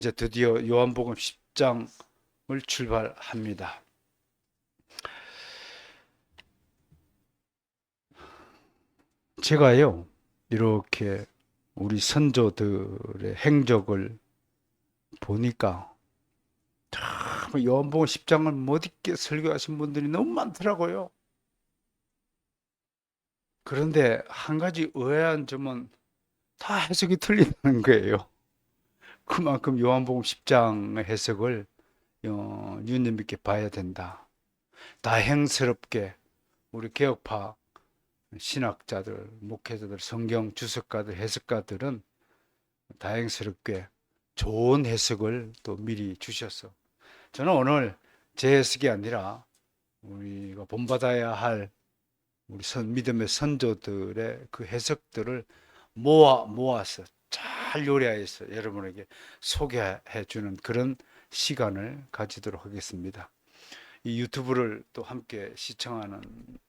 이제 드디어 요한복음 10장을 출발합니다. 제가요, 이렇게 우리 선조들의 행적을 보니까 참 요한복음 10장을 못 읽게 설교하신 분들이 너무 많더라고요. 그런데 한 가지 의아한 점은 다 해석이 틀린다는 거예요. 그만큼 요한복음 10장의 해석을 유념 있게 봐야 된다. 다행스럽게 우리 개혁파 신학자들, 목회자들, 성경 주석가들, 해석가들은 다행스럽게 좋은 해석을 또 미리 주셔서 저는 오늘 제 해석이 아니라 우리가 본받아야 할 우리 믿음의 선조들의 그 해석들을 모아서 잘 요리하여서 여러분에게 소개해 주는 그런 시간을 가지도록 하겠습니다. 이 유튜브를 또 함께 시청하는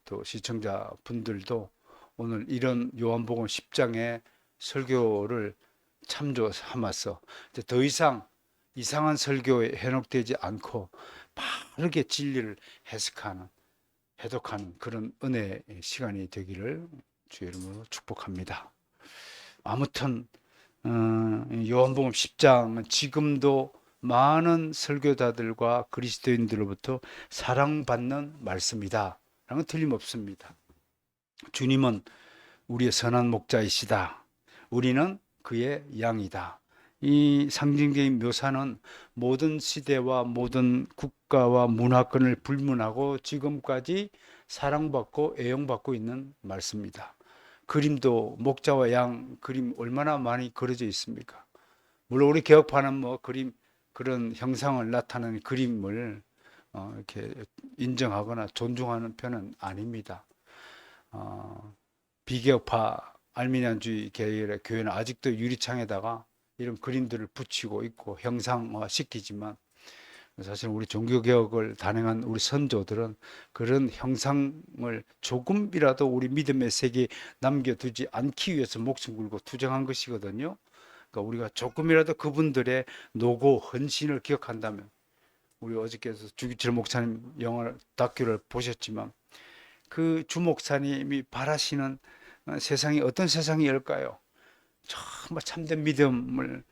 또 시청자분들도 오늘 이런 요한복음 10장의 설교를 참조 삼아서 더 이상 이상한 설교에 현혹되지 않고 바르게 진리를 해석하는 해독하는 그런 은혜의 시간이 되기를 주의 이름으로 축복합니다. 아무튼 요한복음 10장은 지금도 많은 설교자들과 그리스도인들로부터 사랑받는 말씀이다 라는 건 틀림없습니다. 주님은 우리의 선한 목자이시다. 우리는 그의 양이다. 이 상징적인 묘사는 모든 시대와 모든 국가와 문화권을 불문하고 지금까지 사랑받고 애용받고 있는 말씀입니다. 그림도 목자와 양 그림 얼마나 많이 그려져 있습니까? 물론 우리 개혁파는 뭐 그림 그런 형상을 나타내는 그림을 이렇게 인정하거나 존중하는 편은 아닙니다. 비개혁파 알미니안주의 계열의 교회는 아직도 유리창에다가 이런 그림들을 붙이고 있고 형상화 시키지만 사실 우리 종교개혁을 단행한 우리 선조들은 그런 형상을 조금이라도 우리 믿음의 세계에 남겨두지 않기 위해서 목숨 걸고 투쟁한 것이거든요. 그러니까 우리가 조금이라도 그분들의 노고, 헌신을 기억한다면 우리 어저께서 주기철 목사님 영화 다큐를 보셨지만 그 주 목사님이 바라시는 세상이 어떤 세상이 열까요? 정말 참된 믿음을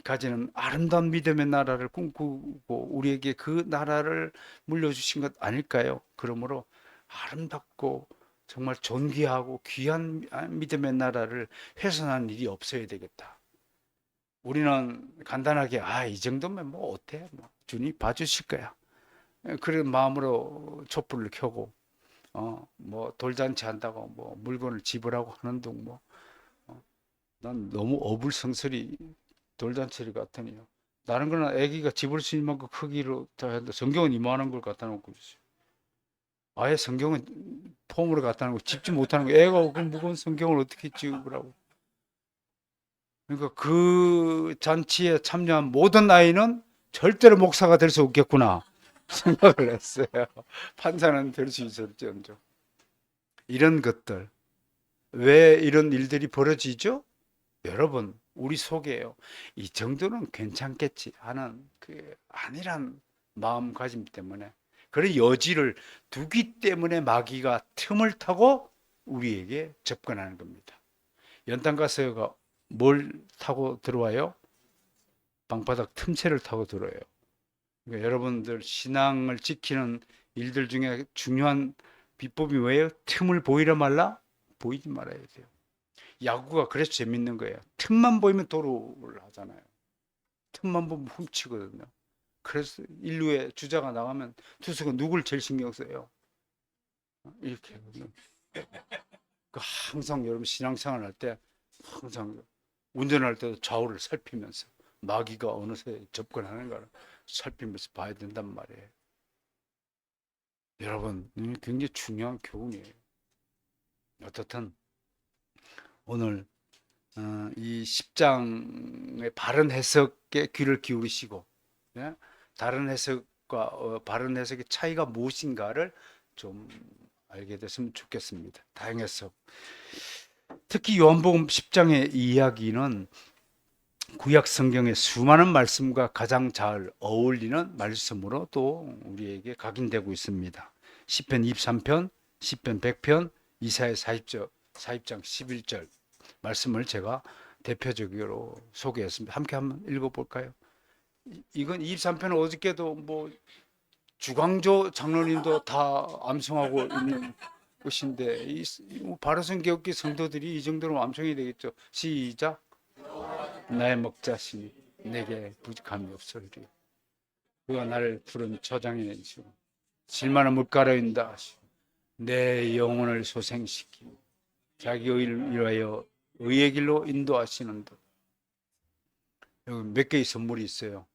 가지는 아름다운 믿음의 나라를 꿈꾸고 우리에게 그 나라를 물려주신 것 아닐까요? 그러므로 아름답고 정말 존귀하고 귀한 믿음의 나라를 훼손하는 일이 없어야 되겠다. 우리는 간단하게 이 정도면 뭐 어때? 뭐 주님 봐주실 거야. 그런 마음으로 촛불을 켜고 뭐 돌잔치 한다고 뭐 물건을 지불하고 하는 둥 난 너무 어불성설이 돌잔치 같으니요. 다른 거는 아기가 집을 수 있는 만큼 크기로 다 했는데 성경은 이만한 걸 갖다 놓고 있어요. 아예 성경은 폼으로 갖다 놓고 집지 못하는 거. 애가 그 무거운 성경을 어떻게 집으라고. 그러니까 그 잔치에 참여한 모든 아이는 절대로 목사가 될 수 없겠구나 생각을 했어요. 판사는 될 수 있을지언정. 이런 것들. 왜 이런 일들이 벌어지죠? 여러분, 우리 속에요. 이 정도는 괜찮겠지 하는 그 아니란 마음가짐 때문에 그런 여지를 두기 때문에 마귀가 틈을 타고 우리에게 접근하는 겁니다. 연탄가스가 뭘 타고 들어와요? 방바닥 틈새를 타고 들어와요. 그러니까 여러분들 신앙을 지키는 일들 중에 중요한 비법이 뭐예요? 틈을 보이려 말라? 보이지 말아야 돼요. 야구가 그래서 재밌는 거예요. 틈만 보이면 도루를 하잖아요. 틈만 보면 훔치거든요. 그래서 인류의 주자가 나가면 투수가 누굴 제일 신경 써요? 이렇게. 항상 여러분 신앙생활 할 때 항상 운전할 때도 좌우를 살피면서 마귀가 어느새 접근하는가를 살피면서 봐야 된단 말이에요. 여러분, 굉장히 중요한 교훈이에요. 어떻든 오늘 이 10장의 바른 해석에 귀를 기울이시고 예? 다른 해석과 바른 해석의 차이가 무엇인가를 좀 알게 됐으면 좋겠습니다. 다행해서 특히 요한복음 10장의 이야기는 구약 성경의 수많은 말씀과 가장 잘 어울리는 말씀으로 또 우리에게 각인되고 있습니다. 시편 23편, 시편 100편, 이사야 40장 11절 말씀을 제가 대표적으로 소개했습니다. 함께 한번 읽어볼까요? 이건 23편은 어저께도 뭐 주광조 장로님도 다 암송하고 있는 것인데 바르선 개혁기 성도들이 이 정도로 암송이 되겠죠. 시작. 나의 먹자시니 내게 부족함이 없으리. 그가 나를 푸른 초장에 내시고 질만한 물가로인다 하시고 내 영혼을 소생시키고 자기 의를 위하여 의의 길로 인도하시는다. 여기 몇 개의 선물이 있어요.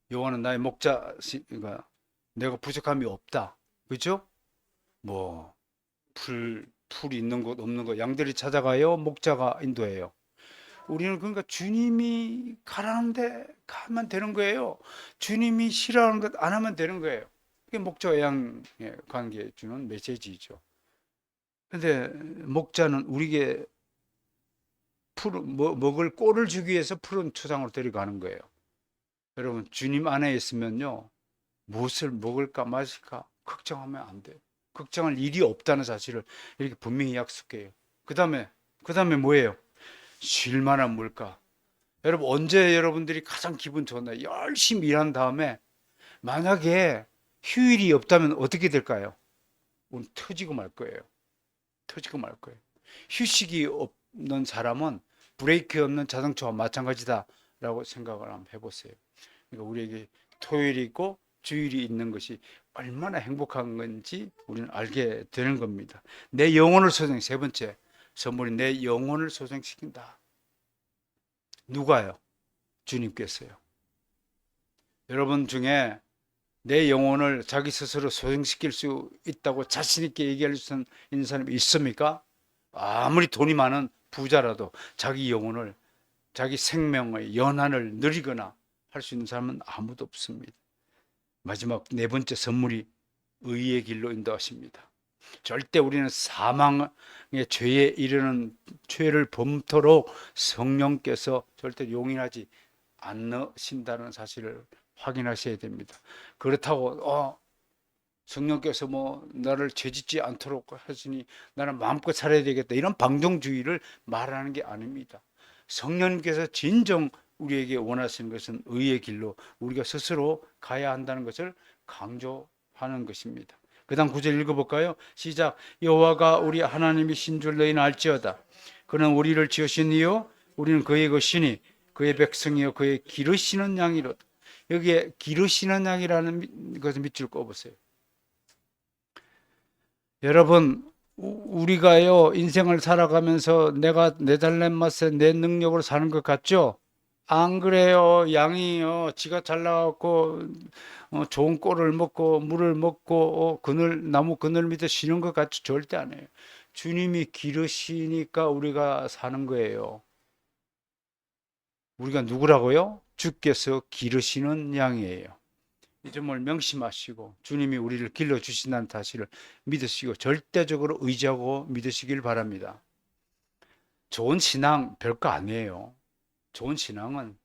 여호와는 나의 목자시가 내가 부족함이 없다. 그렇죠? 뭐 풀 있는 곳 없는 곳 양들이 찾아가요. 목자가 인도해요. 우리는 그러니까 주님이 가라는데 가면 되는 거예요. 주님이 싫어하는 것 안 하면 되는 거예요. 그게 목자와 양의 관계에 주는 메시지죠. 근데 목자는 우리에게 먹을 꼴을 주기 위해서 푸른 초장으로 데려가는 거예요. 여러분 주님 안에 있으면요. 무엇을 먹을까 마실까 걱정하면 안 돼요. 걱정할 일이 없다는 사실을 이렇게 분명히 약속해요. 그 다음에 뭐예요? 쉴 만한 물가. 여러분 언제 여러분들이 가장 기분 좋나요? 열심히 일한 다음에 만약에 휴일이 없다면 어떻게 될까요? 오늘 터지고 말 거예요. 터지고 말 거예요. 휴식이 없는 사람은 브레이크 없는 자동차와 마찬가지다라고 생각을 한번 해보세요. 그러니까 우리에게 토요일이 있고 주일이 있는 것이 얼마나 행복한 건지 우리는 알게 되는 겁니다. 내 영혼을 세 번째 선물이 내 영혼을 소생시킨다. 누가요? 주님께서요. 여러분 중에 내 영혼을 자기 스스로 소생시킬 수 있다고 자신 있게 얘기할 수 있는 사람이 있습니까? 아무리 돈이 많은 부자라도 자기 영혼을 자기 생명의 연한을 누리거나 할 수 있는 사람은 아무도 없습니다. 마지막 네 번째 선물이 의의 길로 인도하십니다. 절대 우리는 사망의 죄에 이르는 죄를 범토록 성령께서 절대 용인하지 않으신다는 사실을 확인하셔야 됩니다. 그렇다고 성령께서 뭐 나를 죄짓지 않도록 하시니 나는 마음껏 살아야 되겠다 이런 방종주의를 말하는 게 아닙니다. 성령님께서 진정 우리에게 원하시는 것은 의의 길로 우리가 스스로 가야 한다는 것을 강조하는 것입니다. 그 다음 9절 읽어볼까요? 시작. 여호와가 우리 하나님이신 줄 너희는 알지어다. 그는 우리를 지으신 이요 우리는 그의 것이니 그의 백성이요 그의 기르시는 양이로다. 여기에 기르시는 양이라는 것을 밑줄 꺼보세요. 여러분 우리가요 인생을 살아가면서 내가 내 잘난 맛에 내 능력으로 사는 것 같죠? 안 그래요. 양이요 지가 잘 나가고 좋은 꼴을 먹고 물을 먹고 나무 그늘 밑에 쉬는 것 같죠? 절대 안 해요. 주님이 기르시니까 우리가 사는 거예요. 우리가 누구라고요? 주께서 기르시는 양이에요. 이 점을 명심하시고 주님이 우리를 길러주신다는 사실을 믿으시고 절대적으로 의지하고 믿으시길 바랍니다. 좋은 신앙 별거 아니에요. 좋은 신앙은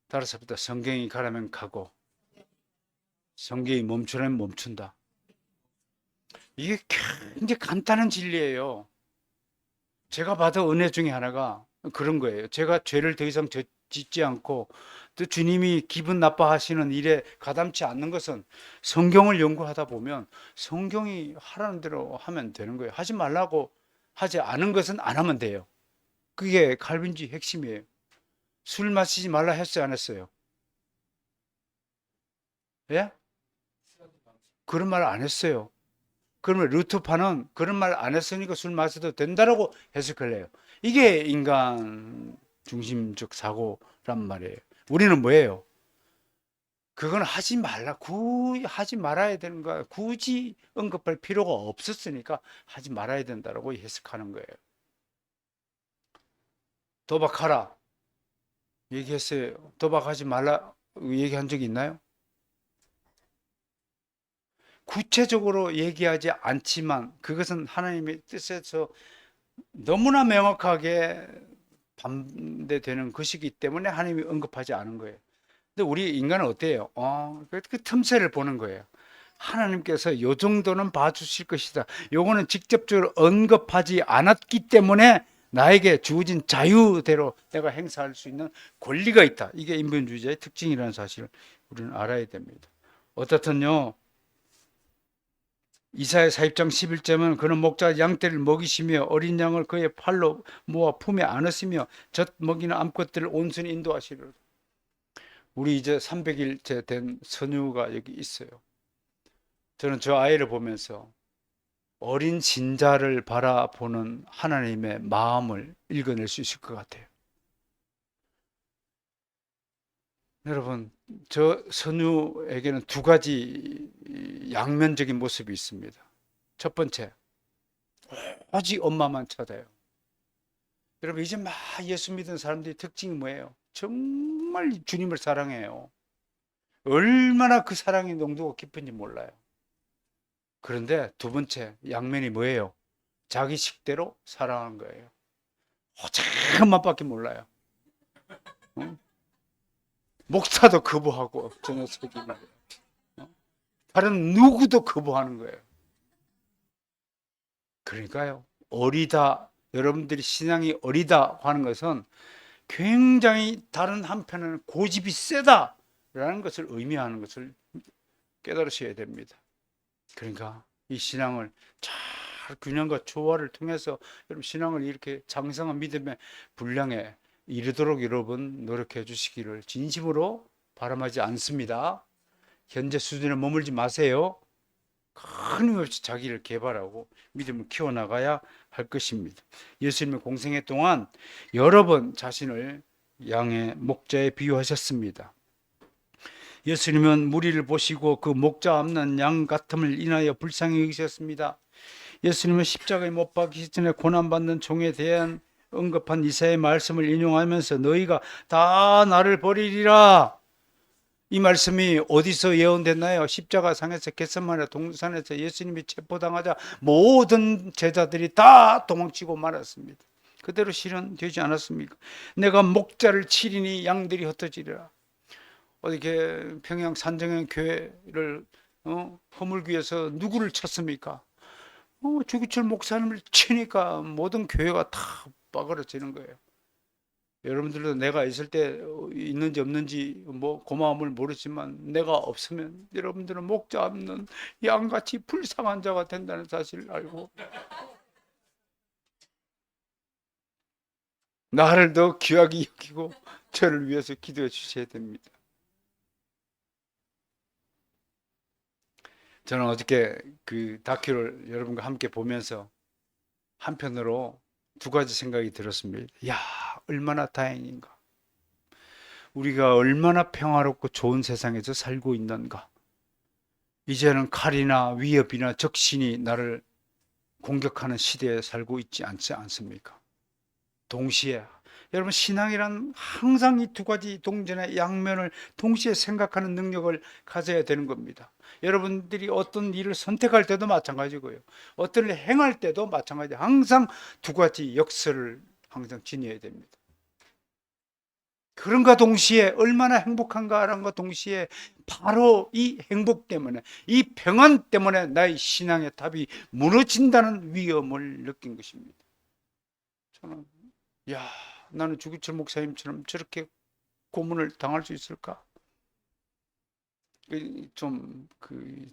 따라서 성경이 가라면 가고 성경이 멈추라면 멈춘다. 이게 굉장히 간단한 진리예요. 제가 받은 은혜 중에 하나가 그런 거예요. 제가 죄를 더 이상 짓지 않고 또 주님이 기분 나빠하시는 일에 가담치 않는 것은 성경을 연구하다 보면 성경이 하라는 대로 하면 되는 거예요. 하지 말라고 하지 않은 것은 안 하면 돼요. 그게 칼빈주의 핵심이에요. 술 마시지 말라 했어요, 안 했어요? 예? 그런 말 안 했어요. 그러면 루터파는 그런 말 안 했으니까 술 마셔도 된다라고 해석을 해요. 이게 인간 중심적 사고란 말이에요. 우리는 뭐예요? 그건 하지 말라, 하지 말아야 되는 거야. 굳이 언급할 필요가 없었으니까 하지 말아야 된다라고 해석하는 거예요. 도박하라. 얘기했어요. 도박하지 말라 얘기한 적이 있나요? 구체적으로 얘기하지 않지만 그것은 하나님의 뜻에서 너무나 명확하게 반대되는 것이기 때문에 하나님이 언급하지 않은 거예요. 근데 우리 인간은 어때요? 그 틈새를 보는 거예요. 하나님께서 요 정도는 봐주실 것이다. 요거는 직접적으로 언급하지 않았기 때문에 나에게 주어진 자유대로 내가 행사할 수 있는 권리가 있다. 이게 인본주의자의 특징이라는 사실을 우리는 알아야 됩니다. 어떻든요, 이사야 40장 11절은 그는 목자 양떼를 먹이시며 어린 양을 그의 팔로 모아 품에 안으시며 젖 먹이는 암컷들을 온순히 인도하시리로다. 우리 이제 300일째 된 선유가 여기 있어요. 저는 저 아이를 보면서 어린 진자를 바라보는 하나님의 마음을 읽어낼 수 있을 것 같아요. 여러분, 저 선유에게는 두 가지 양면적인 모습이 있습니다. 첫 번째, 오직 엄마만 찾아요. 여러분, 이제 막 예수 믿은 사람들의 특징이 뭐예요? 정말 주님을 사랑해요. 얼마나 그 사랑의 농도가 깊은지 몰라요. 그런데 두 번째 양면이 뭐예요? 자기 식대로 사랑하는 거예요. 오직 엄마밖에 몰라요. 응? 목사도 거부하고 저 녀석이 말이에요. 다른 누구도 거부하는 거예요. 그러니까요, 어리다, 여러분들이 신앙이 어리다 하는 것은 굉장히 다른 한편은 고집이 세다라는 것을 의미하는 것을 깨달으셔야 됩니다. 그러니까 이 신앙을 잘 균형과 조화를 통해서 여러분 신앙을 이렇게 장성한 믿음의 분량에 이르도록 여러분 노력해 주시기를 진심으로 바람하지 않습니다. 현재 수준에 머물지 마세요. 끊임없이 자기를 개발하고 믿음을 키워나가야 할 것입니다. 예수님의 공생애 동안 여러 번 자신을 양의 목자에 비유하셨습니다. 예수님은 무리를 보시고 그 목자 없는 양 같음을 인하여 불쌍히 여기셨습니다. 예수님은 십자가에 못 박히기 전에 고난받는 종에 대한 언급한 이사야의 말씀을 인용하면서 너희가 다 나를 버리리라, 이 말씀이 어디서 예언됐나요? 십자가상에서 겟세마네 동산에서 예수님이 체포당하자 모든 제자들이 다 도망치고 말았습니다. 그대로 실현되지 않았습니까? 내가 목자를 치리니 양들이 흩어지리라. 어떻게 평양 산정형 교회를 허물기 위해서 누구를 쳤습니까? 주기철 목사님을 치니까 모든 교회가 다 빠그러지는 거예요. 여러분들도 내가 있을 때 있는지 없는지 뭐 고마움을 모르지만 내가 없으면 여러분들은 목자 없는 양같이 불쌍한 자가 된다는 사실을 알고 나를 더 귀하게 여기고 저를 위해서 기도해 주셔야 됩니다. 저는 어저께 그 다큐를 여러분과 함께 보면서 한편으로 두 가지 생각이 들었습니다. 야, 얼마나 다행인가. 우리가 얼마나 평화롭고 좋은 세상에서 살고 있는가. 이제는 칼이나 위협이나 적신이 나를 공격하는 시대에 살고 있지 않지 않습니까? 동시에 여러분, 신앙이란 항상 이 두 가지 동전의 양면을 동시에 생각하는 능력을 가져야 되는 겁니다. 여러분들이 어떤 일을 선택할 때도 마찬가지고요, 어떤 일을 행할 때도 마찬가지, 항상 두 가지 역설을 항상 지녀야 됩니다. 그런가 동시에 얼마나 행복한가라는 동시에 바로 이 행복 때문에, 이 평안 때문에 나의 신앙의 답이 무너진다는 위험을 느낀 것입니다. 저는 야, 나는 주기철 목사님처럼 저렇게 고문을 당할 수 있을까?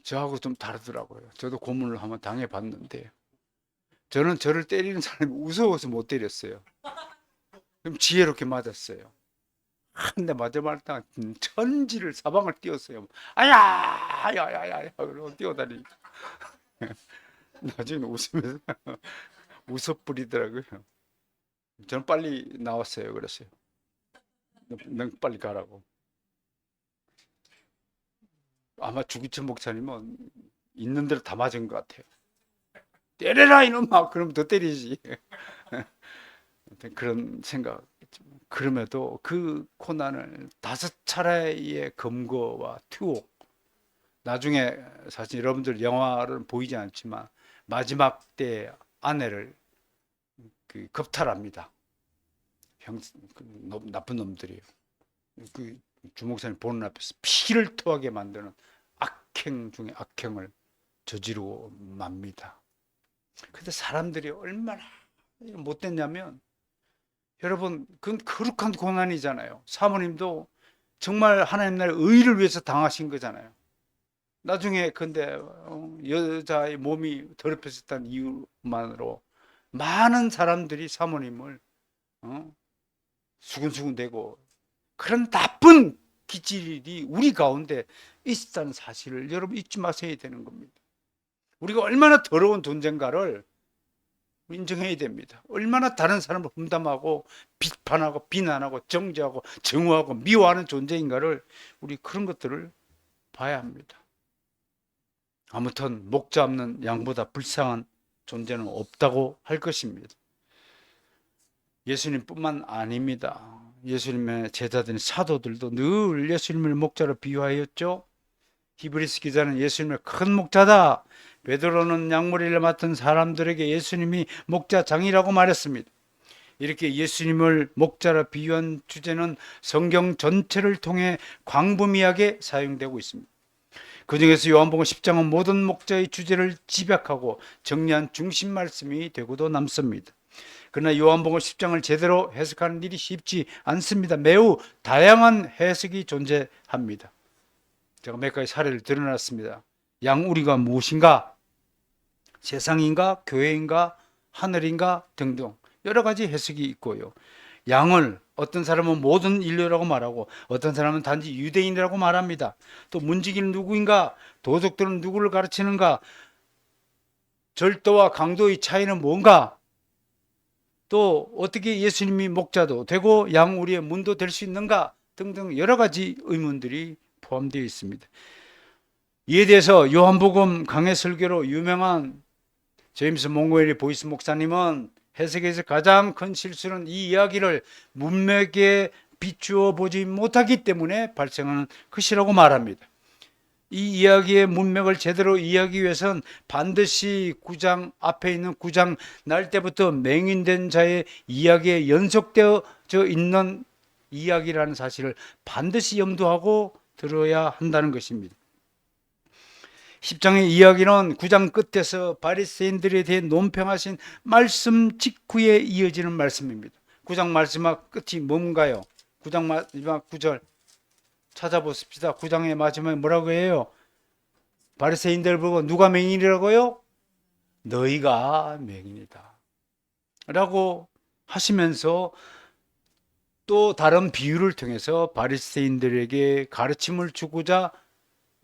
저하고 좀 다르더라고요. 저도 고문을 한번 당해봤는데 저는 저를 때리는 사람이 무서워서 못 때렸어요. 그럼 지혜롭게 맞았어요. 한 대 맞아말다 천지를 사방을 뛰었어요. 아야, 야야야야, 그러고 뛰어다니니까 나중에 웃으면서 웃어버리더라고요. 저는 빨리 나왔어요. 그랬어요. 너 빨리 가라고. 아마 주기철 목사님은 있는 대로 다 맞은 것 같아요. 때려라 이놈아, 그럼 더 때리지. 그런 생각. 그럼에도 그 고난을 5차례의 검거와 투옥, 나중에 사실 여러분들 영화는 보이지 않지만 마지막 때 아내를 겁탈합니다. 나쁜 놈들이에요. 그 주목사님 보는 앞에서 피를 토하게 만드는 악행 중에 악행을 저지르고 맙니다. 근데 사람들이 얼마나 못됐냐면, 여러분, 그건 거룩한 고난이잖아요. 사모님도 정말 하나님 나라의 의를 위해서 당하신 거잖아요. 나중에 근데 여자의 몸이 더럽혀졌다는 이유만으로 많은 사람들이 사모님을 수근수근대고, 그런 나쁜 기질이 우리 가운데 있다는 사실을 여러분 잊지 마셔야 되는 겁니다. 우리가 얼마나 더러운 존재인가를 인정해야 됩니다. 얼마나 다른 사람을 험담하고 비판하고 비난하고 정죄하고 정오하고 미워하는 존재인가를, 우리 그런 것들을 봐야 합니다. 아무튼 목자 없는 양보다 불쌍한 존재는 없다고 할 것입니다. 예수님뿐만 아닙니다. 예수님의 제자들인 사도들도 늘 예수님을 목자로 비유하였죠. 히브리서 기자는 예수님을 큰 목자다, 베드로는 양머리를 맡은 사람들에게 예수님이 목자장이라고 말했습니다. 이렇게 예수님을 목자로 비유한 주제는 성경 전체를 통해 광범위하게 사용되고 있습니다. 그 중에서 요한복음 10장은 모든 목자의 주제를 집약하고 정리한 중심 말씀이 되고도 남습니다. 그러나 요한복음 10장을 제대로 해석하는 일이 쉽지 않습니다. 매우 다양한 해석이 존재합니다. 제가 몇 가지 사례를 드러났습니다. 양우리가 무엇인가? 세상인가? 교회인가? 하늘인가? 등등 여러 가지 해석이 있고요. 양을 어떤 사람은 모든 인류라고 말하고, 어떤 사람은 단지 유대인이라고 말합니다. 또 문지기는 누구인가? 도적들은 누구를 가르치는가? 절도와 강도의 차이는 뭔가? 또 어떻게 예수님이 목자도 되고 양우리의 문도 될 수 있는가? 등등 여러 가지 의문들이 포함되어 있습니다. 이에 대해서 요한복음 강해 설교로 유명한 제임스 몽고웰리 보이스 목사님은 해석에서 가장 큰 실수는 이 이야기를 문맥에 비추어 보지 못하기 때문에 발생하는 것이라고 말합니다. 이 이야기의 문맥을 제대로 이해하기 위해서는 반드시 9장 앞에 있는 9장 날 때부터 맹인된 자의 이야기에 연속되어져 있는 이야기라는 사실을 반드시 염두하고 들어야 한다는 것입니다. 10장의 이야기는 9장 끝에서 바리새인들에 대해 논평하신 말씀 직후에 이어지는 말씀입니다. 9장 마지막 끝이 뭔가요? 9장 마지막 9절 찾아보십시다. 9장의 마지막에 뭐라고 해요? 바리새인들 보고 누가 맹인이라고요? 너희가 맹인이다 라고 하시면서 또 다른 비유를 통해서 바리새인들에게 가르침을 주고자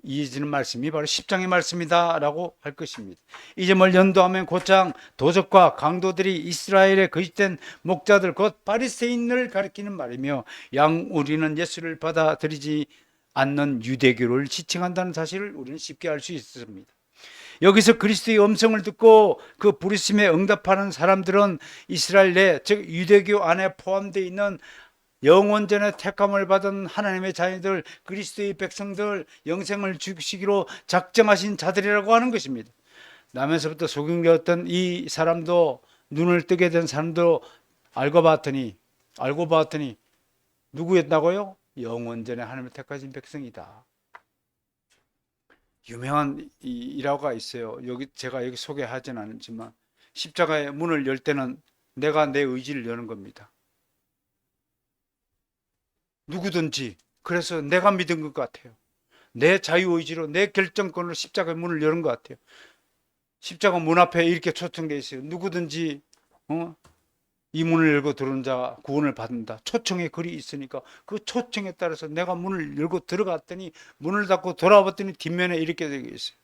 이어지는 말씀이 바로 10장의 말씀이다 라고 할 것입니다. 이 점을 연도하면 곧장 도적과 강도들이 이스라엘의 거짓된 목자들 곧 바리새인을 가리키는 말이며, 양우리는 예수를 받아들이지 않는 유대교를 지칭한다는 사실을 우리는 쉽게 알 수 있습니다. 여기서 그리스도의 음성을 듣고 그 부르심에 응답하는 사람들은 이스라엘 내, 즉 유대교 안에 포함되어 있는 영원전에 택함을 받은 하나님의 자녀들, 그리스도의 백성들, 영생을 주시기로 작정하신 자들이라고 하는 것입니다. 나면서부터 속임되었던 이 사람도, 눈을 뜨게 된 사람도 알고 봤더니 누구였다고요? 영원전에 하나님의 택하신 백성이다. 유명한 일화가 있어요. 제가 여기 소개하지는 않지만, 십자가의 문을 열 때는 내가 내 의지를 여는 겁니다. 누구든지. 그래서 내가 믿은 것 같아요. 내 자유의지로, 내 결정권으로 십자가의 문을 여는 것 같아요. 십자가 문 앞에 이렇게 초청되어 있어요. 누구든지 이 문을 열고 들어오는 자가 구원을 받는다. 초청의 글이 있으니까 그 초청에 따라서 내가 문을 열고 들어갔더니, 문을 닫고 돌아봤더니 뒷면에 이렇게 되어 있어요.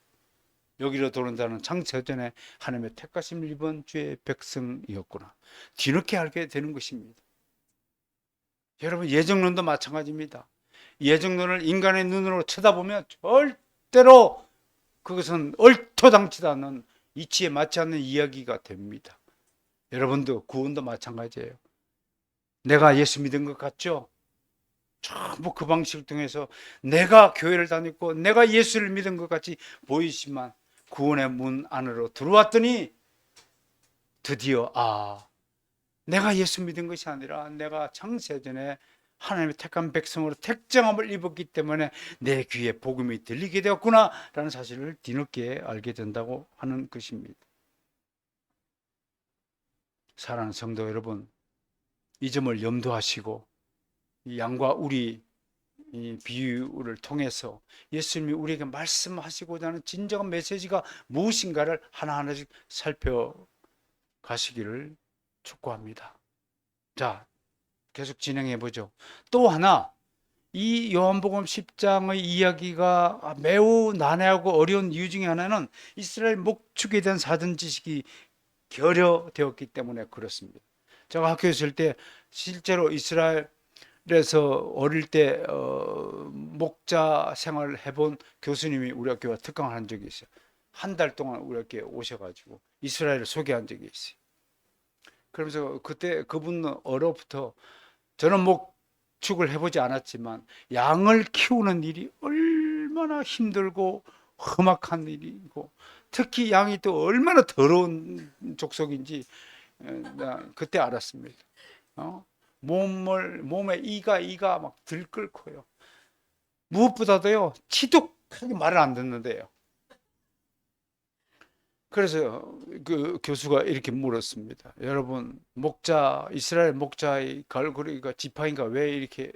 여기로 들어온 자는 창세전에 하나님의 택하심을 입은 주의 백성이었구나. 뒤늦게 알게 되는 것입니다. 여러분, 예정론도 마찬가지입니다. 예정론을 인간의 눈으로 쳐다보면 절대로 그것은 얼토당치도 않는, 이치에 맞지 않는 이야기가 됩니다. 여러분도 구원도 마찬가지예요. 내가 예수 믿은 것 같죠? 전부 그 방식을 통해서 내가 교회를 다녔고 내가 예수를 믿은 것 같이 보이지만, 구원의 문 안으로 들어왔더니 드디어 내가 예수 믿은 것이 아니라 내가 창세전에 하나님의 택한 백성으로 택정함을 입었기 때문에 내 귀에 복음이 들리게 되었구나 라는 사실을 뒤늦게 알게 된다고 하는 것입니다. 사랑하는 성도 여러분, 이 점을 염두하시고 이 양과 우리 이 비유를 통해서 예수님이 우리에게 말씀하시고자 하는 진정한 메시지가 무엇인가를 하나하나씩 살펴가시기를 축복합니다. 자, 계속 진행해 보죠. 또 하나, 이 요한복음 10장의 이야기가 매우 난해하고 어려운 이유 중에 하나는 이스라엘 목축에 대한 사전 지식이 결여되었기 때문에 그렇습니다. 제가 학교에 있을 때 실제로 이스라엘에서 어릴 때 목자 생활을 해본 교수님이 우리 학교와 특강을 한 적이 있어요. 한 달 동안 우리 학교에 오셔가지고 이스라엘을 소개한 적이 있어요. 그러면서 그때 그분 어로부터 저는 목축을 해보지 않았지만 양을 키우는 일이 얼마나 힘들고 험악한 일이고 특히 양이 또 얼마나 더러운 족속인지 그때 알았습니다. 몸에 이가 막 들끓고요. 무엇보다도요, 지독하게 말을 안 듣는데요. 그래서 그 교수가 이렇게 물었습니다. 여러분, 이스라엘 목자의 갈고리가 지팡이가 왜 이렇게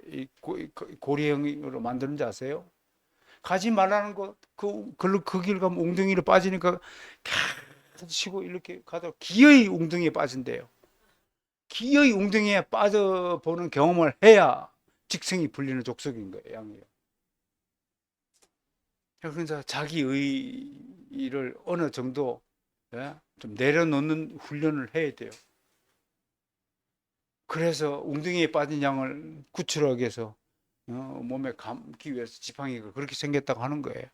고리형으로 만드는지 아세요? 가지 말라는 것, 그 길 가면 웅덩이로 빠지니까 치고 이렇게 가다 기어이 웅덩이에 빠진대요. 기어이 웅덩이에 빠져보는 경험을 해야 직성이 풀리는 족속인 거예요, 양이요. 그래서 자기 의의를 어느 정도 좀 내려놓는 훈련을 해야 돼요. 그래서 웅덩이에 빠진 양을 구출하기 위해서 몸에 감기 위해서 지팡이가 그렇게 생겼다고 하는 거예요.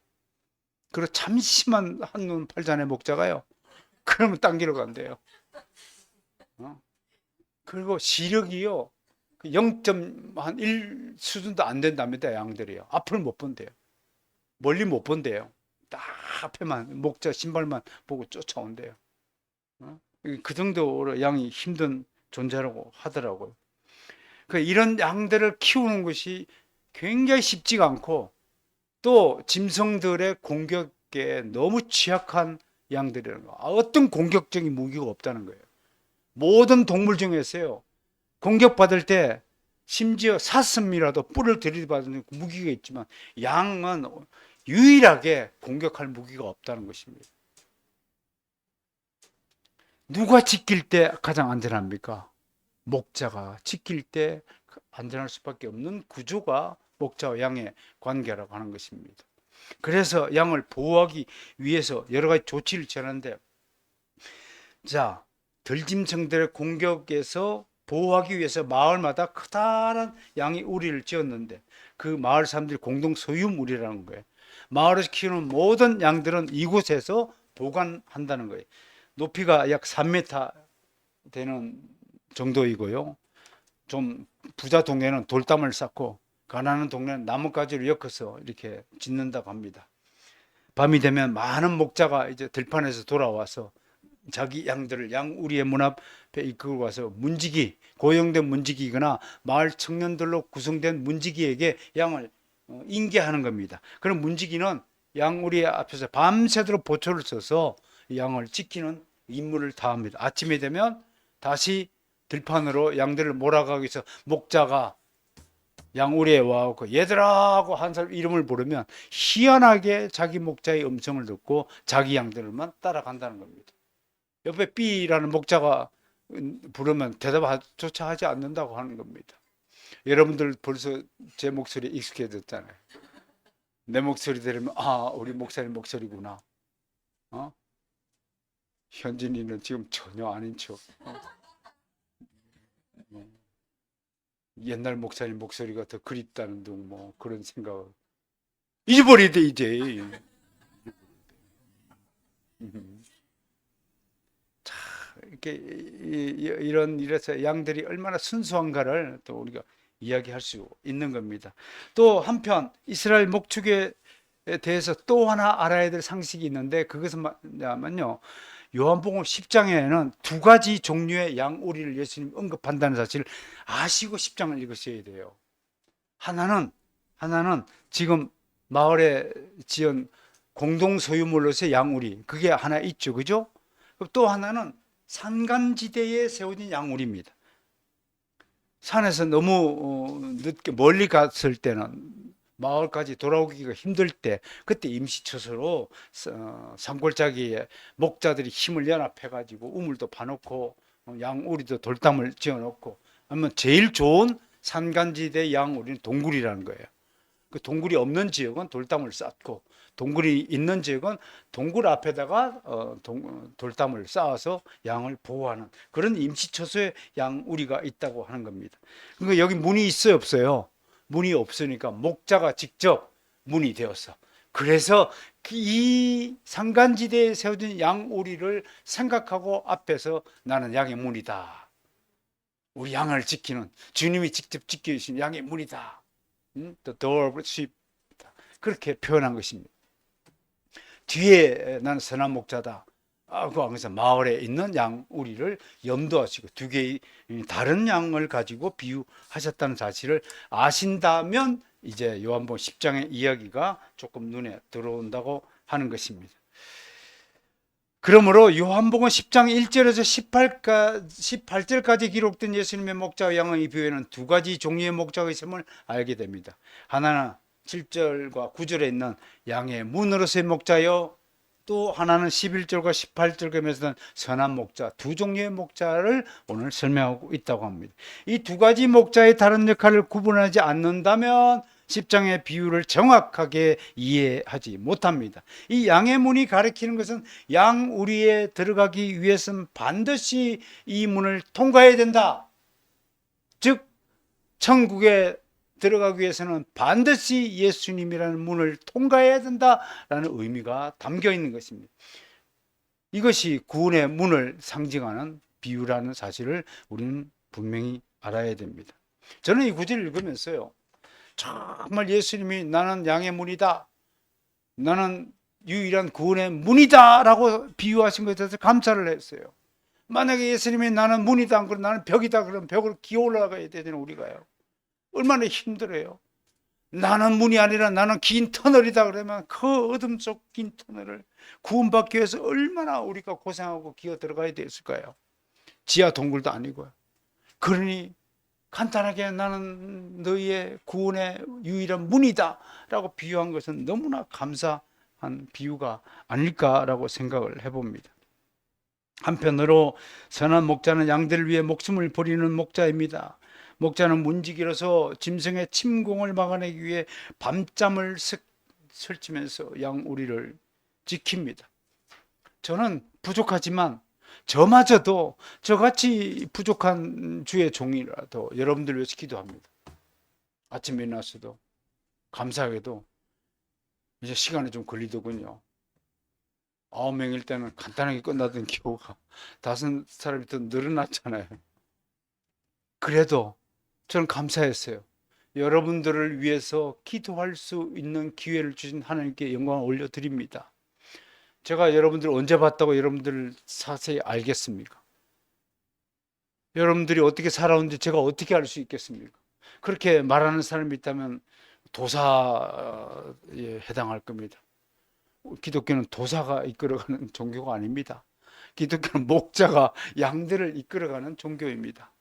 그리고 잠시만 한눈 팔자네 목자가요. 그러면 딴 길로 간대요. 그리고 시력이요. 0.1 수준도 안 된답니다. 양들이요. 앞을 못 본대요. 멀리 못 본대요. 딱 앞에만 목자 신발만 보고 쫓아온대요. 그 정도로 양이 힘든 존재라고 하더라고요. 이런 양들을 키우는 것이 굉장히 쉽지가 않고 또 짐승들의 공격에 너무 취약한 양들이라는 거. 어떤 공격적인 무기가 없다는 거예요. 모든 동물 중에서요. 공격받을 때 심지어 사슴이라도 뿔을 들이받는 무기가 있지만 양은 유일하게 공격할 무기가 없다는 것입니다. 누가 지킬 때 가장 안전합니까? 목자가 지킬 때 안전할 수밖에 없는 구조가 목자와 양의 관계라고 하는 것입니다. 그래서 양을 보호하기 위해서 여러 가지 조치를 취하는데, 자, 들짐승들의 공격에서 보호하기 위해서 마을마다 커다란 양의 우리를 지었는데 그 마을 사람들이 공동 소유물이라는 거예요. 마을에서 키우는 모든 양들은 이곳에서 보관한다는 거예요. 높이가 약 3m 되는 정도이고요. 좀 부자 동네는 돌담을 쌓고 가난한 동네는 나뭇가지를 엮어서 이렇게 짓는다고 합니다. 밤이 되면 많은 목자가 이제 들판에서 돌아와서 자기 양들을 양우리의 문 앞에 이끌고 와서 문지기, 고용된 문지기거나 마을 청년들로 구성된 문지기에게 양을 인계하는 겁니다. 그럼 문지기는 양우리 앞에서 밤새도록 보초를 써서 양을 지키는 임무를 다합니다. 아침이 되면 다시 들판으로 양들을 몰아가기 위해서 목자가 양우리에 와서 얘들아 하고 한 사람 이름을 부르면 희한하게 자기 목자의 음성을 듣고 자기 양들만 따라간다는 겁니다. 옆에 B라는 목자가 부르면 대답조차 하지 않는다고 하는 겁니다. 여러분들 벌써 제 목소리 익숙해졌잖아요. 내 목소리 들으면 우리 목사님 목소리구나. 현진이는 지금 전혀 아닌 척. 옛날 목사님 목소리가 더 그립다는 등 뭐 그런 생각. 잊어버려야 돼 이제. 자, 이렇게 이래서 양들이 얼마나 순수한가를 또 우리가 이야기할 수 있는 겁니다. 또 한편 이스라엘 목축에 대해서 또 하나 알아야 될 상식이 있는데 그것은 뭐냐면요, 요한복음 10장에는 두 가지 종류의 양우리를 예수님 언급한다는 사실을 아시고 10장을 읽으셔야 돼요. 하나는 지금 마을에 지은 공동 소유물로서의 양우리, 그게 하나 있죠, 그죠? 또 하나는 산간지대에 세워진 양우리입니다. 산에서 너무 늦게 멀리 갔을 때는 마을까지 돌아오기가 힘들 때, 그때 임시처소로 산골짜기에 목자들이 힘을 연합해 가지고 우물도 파놓고 양우리도 돌담을 지어놓고, 아니면 제일 좋은 산간지대 양우리는 동굴이라는 거예요. 그 동굴이 없는 지역은 돌담을 쌓고, 동굴이 있는 지역은 동굴 앞에다가 돌담을 쌓아서 양을 보호하는 그런 임시처소에 양우리가 있다고 하는 겁니다. 그러니까 여기 문이 있어요, 없어요? 문이 없으니까 목자가 직접 문이 되었어. 그래서 이 산간지대에 세워진 양우리를 생각하고 앞에서 나는 양의 문이다. 우리 양을 지키는 주님이 직접 지켜주신 양의 문이다. The door of sheep. 그렇게 표현한 것입니다. 뒤에 나는 선한 목자다. 그 하면서 마을에 있는 양우리를 염두하시고 두 개의 다른 양을 가지고 비유하셨다는 사실을 아신다면 이제 요한복음 10장의 이야기가 조금 눈에 들어온다고 하는 것입니다. 그러므로 요한복음 10장 1절에서 18절까지 기록된 예수님의 목자와 양의 비유에는 두 가지 종류의 목자가 있음을 알게 됩니다. 하나는 7절과 9절에 있는 양의 문으로서의 목자요, 또 하나는 11절과 18절에서는 선한 목자, 두 종류의 목자를 오늘 설명하고 있다고 합니다. 이 두 가지 목자의 다른 역할을 구분하지 않는다면 10장의 비유를 정확하게 이해하지 못합니다. 이 양의 문이 가리키는 것은 양우리에 들어가기 위해서는 반드시 이 문을 통과해야 된다. 즉 천국에 들어가기 위해서는 반드시 예수님이라는 문을 통과해야 된다라는 의미가 담겨 있는 것입니다. 이것이 구원의 문을 상징하는 비유라는 사실을 우리는 분명히 알아야 됩니다. 저는 이 구절을 읽으면서요, 정말 예수님이 나는 양의 문이다, 나는 유일한 구원의 문이다 라고 비유하신 것에 대해서 감사를 했어요. 만약에 예수님이 나는 문이다, 그럼 나는 벽이다, 그러면 벽을 기어 올라가야 되는 우리가요, 얼마나 힘들어요. 나는 문이 아니라 나는 긴 터널이다 그러면 그 어둠 속 긴 터널을 구원받기 위해서 얼마나 우리가 고생하고 기어 들어가야 됐을까요? 지하 동굴도 아니고요. 그러니 간단하게 나는 너희의 구원의 유일한 문이다 라고 비유한 것은 너무나 감사한 비유가 아닐까라고 생각을 해봅니다. 한편으로 선한 목자는 양들을 위해 목숨을 버리는 목자입니다. 목자는 문지기로서 짐승의 침공을 막아내기 위해 밤잠을 설치면서 양우리를 지킵니다. 저는 부족하지만 저마저도 저같이 부족한 주의 종이라도 여러분들 위해서 기도합니다. 아침에 일어났어도 감사하게도 이제 시간이 좀 걸리더군요. 9명일 때는 간단하게 끝나던 기호가 5사람이 더 늘어났잖아요. 그래도 저는 감사했어요. 여러분들을 위해서 기도할 수 있는 기회를 주신 하나님께 영광을 올려드립니다. 제가 여러분들을 언제 봤다고 여러분들을 자세히 알겠습니까? 여러분들이 어떻게 살아오는지 제가 어떻게 알 수 있겠습니까? 그렇게 말하는 사람이 있다면 도사에 해당할 겁니다. 기독교는 도사가 이끌어가는 종교가 아닙니다. 기독교는 목자가 양들을 이끌어가는 종교입니다.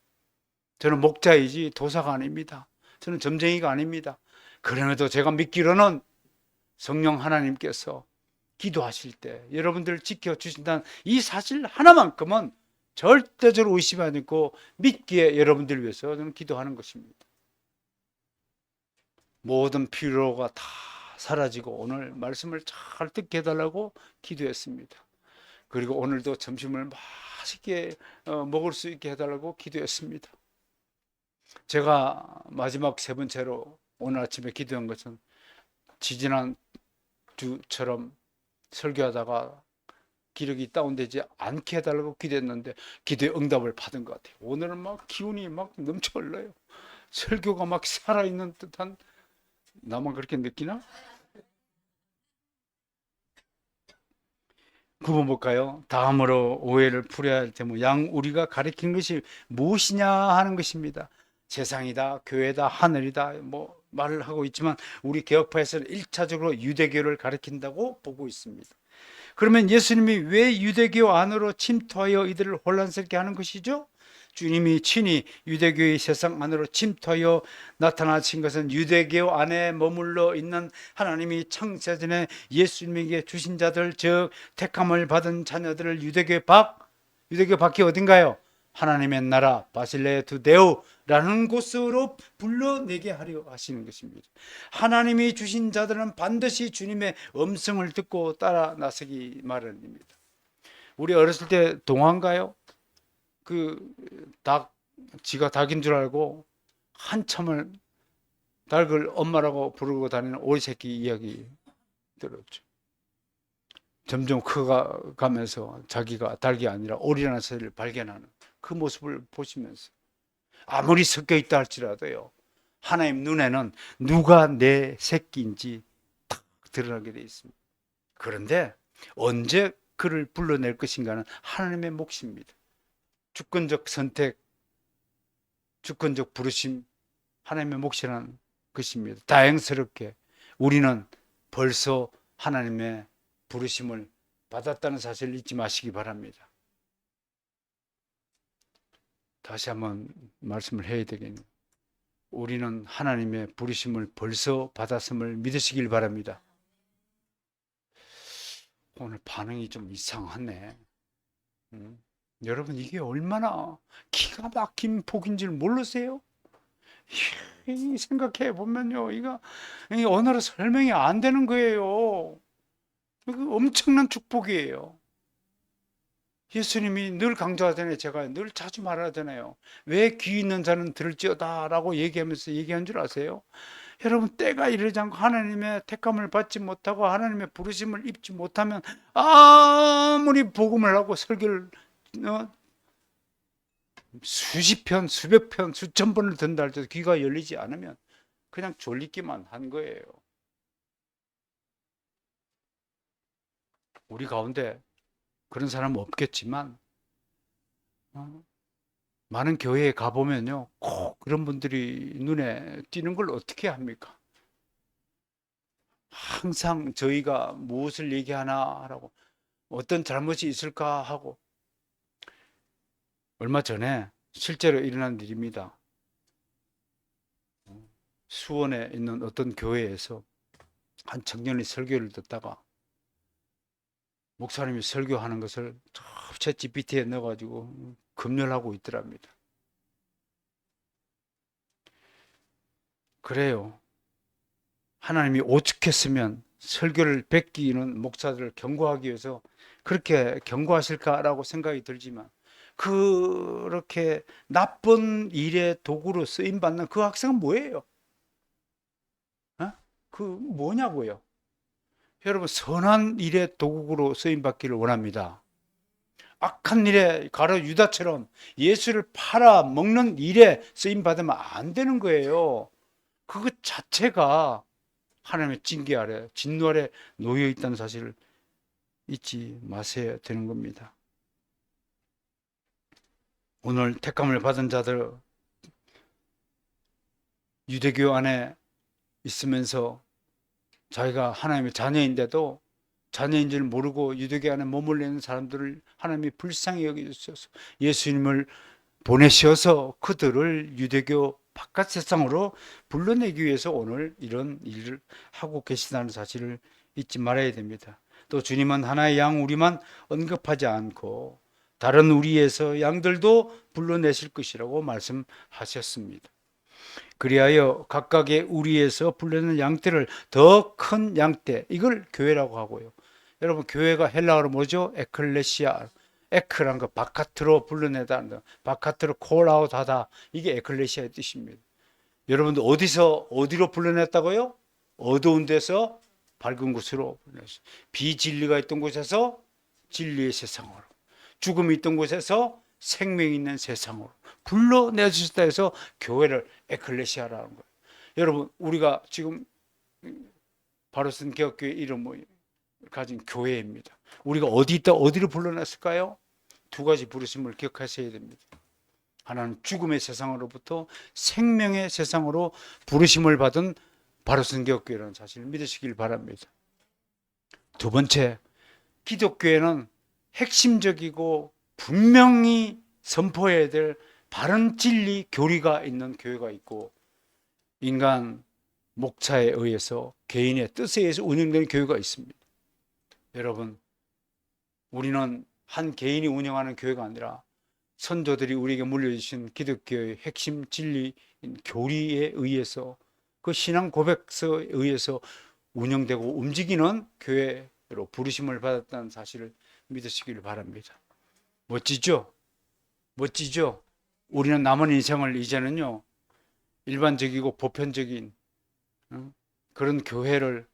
저는 목자이지 도사가 아닙니다. 저는 점쟁이가 아닙니다. 그럼에도 제가 믿기로는 성령 하나님께서 기도하실 때 여러분들을 지켜주신다는 이 사실 하나만큼은 절대적으로 의심하지 않고 믿기에 여러분들을 위해서 저는 기도하는 것입니다. 모든 피로가 다 사라지고 오늘 말씀을 잘 듣게 해달라고 기도했습니다. 그리고 오늘도 점심을 맛있게 먹을 수 있게 해달라고 기도했습니다. 제가 마지막 3번째로 오늘 아침에 기도한 것은 지지난 주처럼 설교하다가 기력이 다운되지 않게 해달라고 기도했는데 기도의 응답을 받은 것 같아요. 오늘은 막 기운이 막 넘쳐 흘러요. 설교가 막 살아있는 듯한, 나만 그렇게 느끼나? 굽어볼까요? 다음으로 오해를 풀어야 할 테면 양 우리가 가리킨 것이 무엇이냐 하는 것입니다. 세상이다, 교회다, 하늘이다 뭐 말을 하고 있지만 우리 개혁파에서는 1차적으로 유대교를 가리킨다고 보고 있습니다. 그러면 예수님이 왜 유대교 안으로 침투하여 이들을 혼란스럽게 하는 것이죠? 주님이 친히 유대교의 세상 안으로 침투하여 나타나신 것은 유대교 안에 머물러 있는 하나님이 창세전에 예수님에게 주신 자들, 즉 택함을 받은 자녀들을 유대교 밖이 어딘가요? 하나님의 나라 바실레 두데오라는 곳으로 불러내게 하려 하시는 것입니다. 하나님이 주신 자들은 반드시 주님의 음성을 듣고 따라 나서기 마련입니다. 우리 어렸을 때 동화인가요? 지가 닭인 줄 알고 한참을 닭을 엄마라고 부르고 다니는 오리 새끼 이야기 들었죠. 점점 커가면서 자기가 닭이 아니라 오리라는 사실을 발견하는 그 모습을 보시면서 아무리 섞여 있다 할지라도요, 하나님 눈에는 누가 내 새끼인지 딱 드러나게 되어 있습니다. 그런데 언제 그를 불러낼 것인가는 하나님의 몫입니다. 주권적 선택, 주권적 부르심, 하나님의 몫이라는 것입니다. 다행스럽게 우리는 벌써 하나님의 부르심을 받았다는 사실을 잊지 마시기 바랍니다. 다시 한번 말씀을 해야 되겠네요. 우리는 하나님의 부르심을 벌써 받았음을 믿으시길 바랍니다. 오늘 반응이 좀 이상하네. 여러분, 이게 얼마나 기가 막힌 복인 줄 모르세요? 생각해 보면요, 이거 언어로 설명이 안 되는 거예요. 이거 엄청난 축복이에요. 예수님이 늘 강조하잖아요. 제가 늘 자주 말하잖아요. 왜 귀 있는 자는 들을지어다 라고 얘기하면서 얘기한 줄 아세요? 여러분, 때가 이르지 않고 하나님의 택함을 받지 못하고 하나님의 부르심을 입지 못하면 아무리 복음을 하고 설교를 수십 편, 수백 편, 수천 번을 듣는다 할때도 귀가 열리지 않으면 그냥 졸리기만 한 거예요. 우리 가운데 그런 사람은 없겠지만 많은 교회에 가보면요, 꼭 그런 분들이 눈에 띄는 걸 어떻게 합니까? 항상 저희가 무엇을 얘기하나 라고, 어떤 잘못이 있을까 하고. 얼마 전에 실제로 일어난 일입니다. 수원에 있는 어떤 교회에서 한 청년이 설교를 듣다가 목사님이 설교하는 것을 챗 GPT에 넣어가지고 검열하고 있더랍니다. 그래요. 하나님이 오죽했으면 설교를 베끼는 목사들을 경고하기 위해서 그렇게 경고하실까라고 생각이 들지만, 그렇게 나쁜 일의 도구로 쓰임받는 그 학생은 뭐예요? 그 뭐냐고요? 여러분, 선한 일의 도구로 쓰임받기를 원합니다. 악한 일에, 가로 유다처럼 예수를 팔아먹는 일에 쓰임받으면 안 되는 거예요. 그것 자체가 하나님의 징계 아래, 진노 아래 놓여 있다는 사실을 잊지 마셔야 되는 겁니다. 오늘 택함을 받은 자들, 유대교 안에 있으면서 자기가 하나님의 자녀인데도 자녀인 줄 모르고 유대교 안에 머물러 있는 사람들을 하나님이 불쌍히 여기셔서 예수님을 보내셔서 그들을 유대교 바깥 세상으로 불러내기 위해서 오늘 이런 일을 하고 계시다는 사실을 잊지 말아야 됩니다. 또 주님은 하나의 양 우리만 언급하지 않고 다른 우리에서 양들도 불러내실 것이라고 말씀하셨습니다. 그리하여 각각의 우리에서 불러낸 양떼를 더 큰 양떼, 이걸 교회라고 하고요. 여러분, 교회가 헬라어로 뭐죠? 에클레시아. 에크란 거 바깥으로 불러내다는 거, 바깥으로 콜아웃하다, 이게 에클레시아의 뜻입니다. 여러분들 어디로 불러냈다고요? 어두운 데서 밝은 곳으로 불러냈어요. 비진리가 있던 곳에서 진리의 세상으로, 죽음이 있던 곳에서 생명이 있는 세상으로 불러내주셨다 해서 교회를 에클레시아라는 거예요. 여러분, 우리가 지금 바로 쓴 개혁교회 이름 뭐예요? 가진 교회입니다. 우리가 어디 있다 어디를 불러냈을까요? 두 가지 부르심을 기억하셔야 됩니다. 하나는 죽음의 세상으로부터 생명의 세상으로 부르심을 받은 바로 성경교회라는 사실을 믿으시길 바랍니다. 두 번째, 기독교회는 핵심적이고 분명히 선포해야 될 바른 진리 교리가 있는 교회가 있고, 인간 목차에 의해서 개인의 뜻에 의해서 운영되는 교회가 있습니다. 여러분, 우리는 한 개인이 운영하는 교회가 아니라 선조들이 우리에게 물려주신 기독교의 핵심 진리인 교리에 의해서, 그 신앙 고백서에 의해서 운영되고 움직이는 교회로 부르심을 받았다는 사실을 믿으시길 바랍니다. 멋지죠? 멋지죠? 우리는 남은 인생을 이제는요, 일반적이고 보편적인 그런 교회를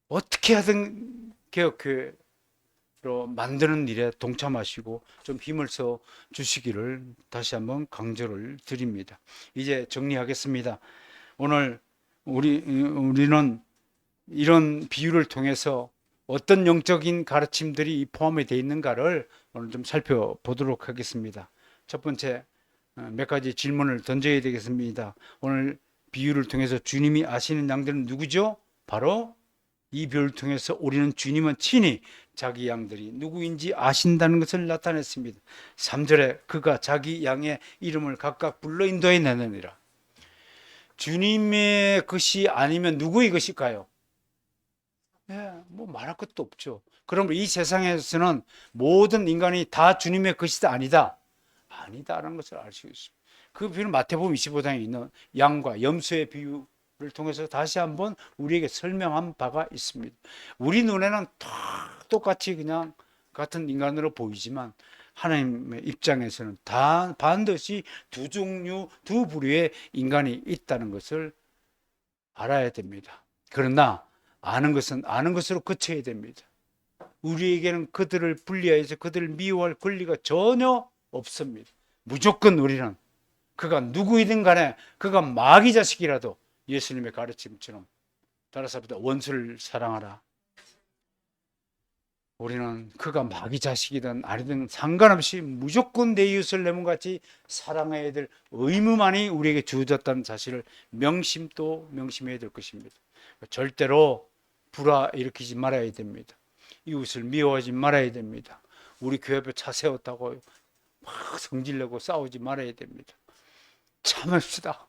어떻게 하든 개혁교회로 만드는 일에 동참하시고 좀 힘을 써 주시기를 다시 한번 강조를 드립니다. 이제 정리하겠습니다. 오늘 우리는 이런 비유를 통해서 어떤 영적인 가르침들이 포함이 되어 있는가를 오늘 좀 살펴보도록 하겠습니다. 첫 번째, 몇 가지 질문을 던져야 되겠습니다. 오늘 비유를 통해서 주님이 아시는 양들은 누구죠? 바로 이 비유를 통해서 우리는 주님은 친히 자기 양들이 누구인지 아신다는 것을 나타냈습니다. 3절에 그가 자기 양의 이름을 각각 불러 인도해 내느니라. 주님의 것이 아니면 누구의 것일까요? 뭐 말할 것도 없죠. 그러면 이 세상에서는 모든 인간이 다 주님의 것이다 아니다? 아니다라는 것을 알 수 있습니다. 그 비유는 마태복음 25장에 있는 양과 염소의 비유를 통해서 다시 한번 우리에게 설명한 바가 있습니다. 우리 눈에는 다 똑같이 그냥 같은 인간으로 보이지만 하나님의 입장에서는 다 반드시 두 종류, 두 부류의 인간이 있다는 것을 알아야 됩니다. 그러나 아는 것은 아는 것으로 그쳐야 됩니다. 우리에게는 그들을 분리해서 그들을 미워할 권리가 전혀 없습니다. 무조건 우리는 그가 누구이든 간에 그가 마귀 자식이라도 예수님의 가르침처럼 따라서 원수를 사랑하라. 우리는 그가 마귀 자식이든 아니든 상관없이 무조건 내 이웃을 내 몸같이 사랑해야 될 의무만이 우리에게 주어졌다는 사실을 명심해야 될 것입니다. 절대로 불화 일으키지 말아야 됩니다. 이웃을 미워하지 말아야 됩니다. 우리 교회 앞에 차 세웠다고 막 성질내고 싸우지 말아야 됩니다. 참읍시다.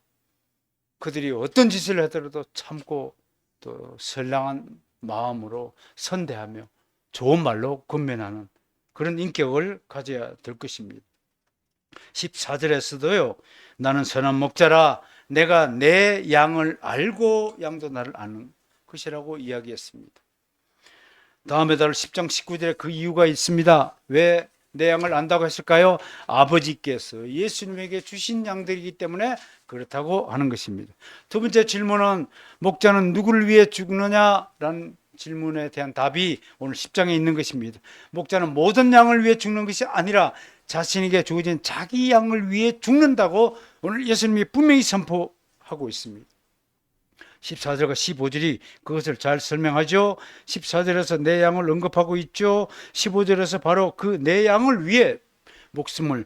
그들이 어떤 짓을 하더라도 참고 또 선량한 마음으로 선대하며 좋은 말로 권면하는 그런 인격을 가져야 될 것입니다. 14절에서도요, 나는 선한 목자라 내가 내 양을 알고 양도 나를 아는 것이라고 이야기했습니다. 다음에 달 10장 19절에 그 이유가 있습니다. 왜 내 양을 안다고 했을까요? 아버지께서 예수님에게 주신 양들이기 때문에 그렇다고 하는 것입니다. 두 번째 질문은 목자는 누구를 위해 죽느냐라는 질문에 대한 답이 오늘 10장에 있는 것입니다. 목자는 모든 양을 위해 죽는 것이 아니라 자신에게 주어진 자기 양을 위해 죽는다고 오늘 예수님이 분명히 선포하고 있습니다. 14절과 15절이 그것을 잘 설명하죠. 14절에서 내 양을 언급하고 있죠. 15절에서 바로 그 내 양을 위해 목숨을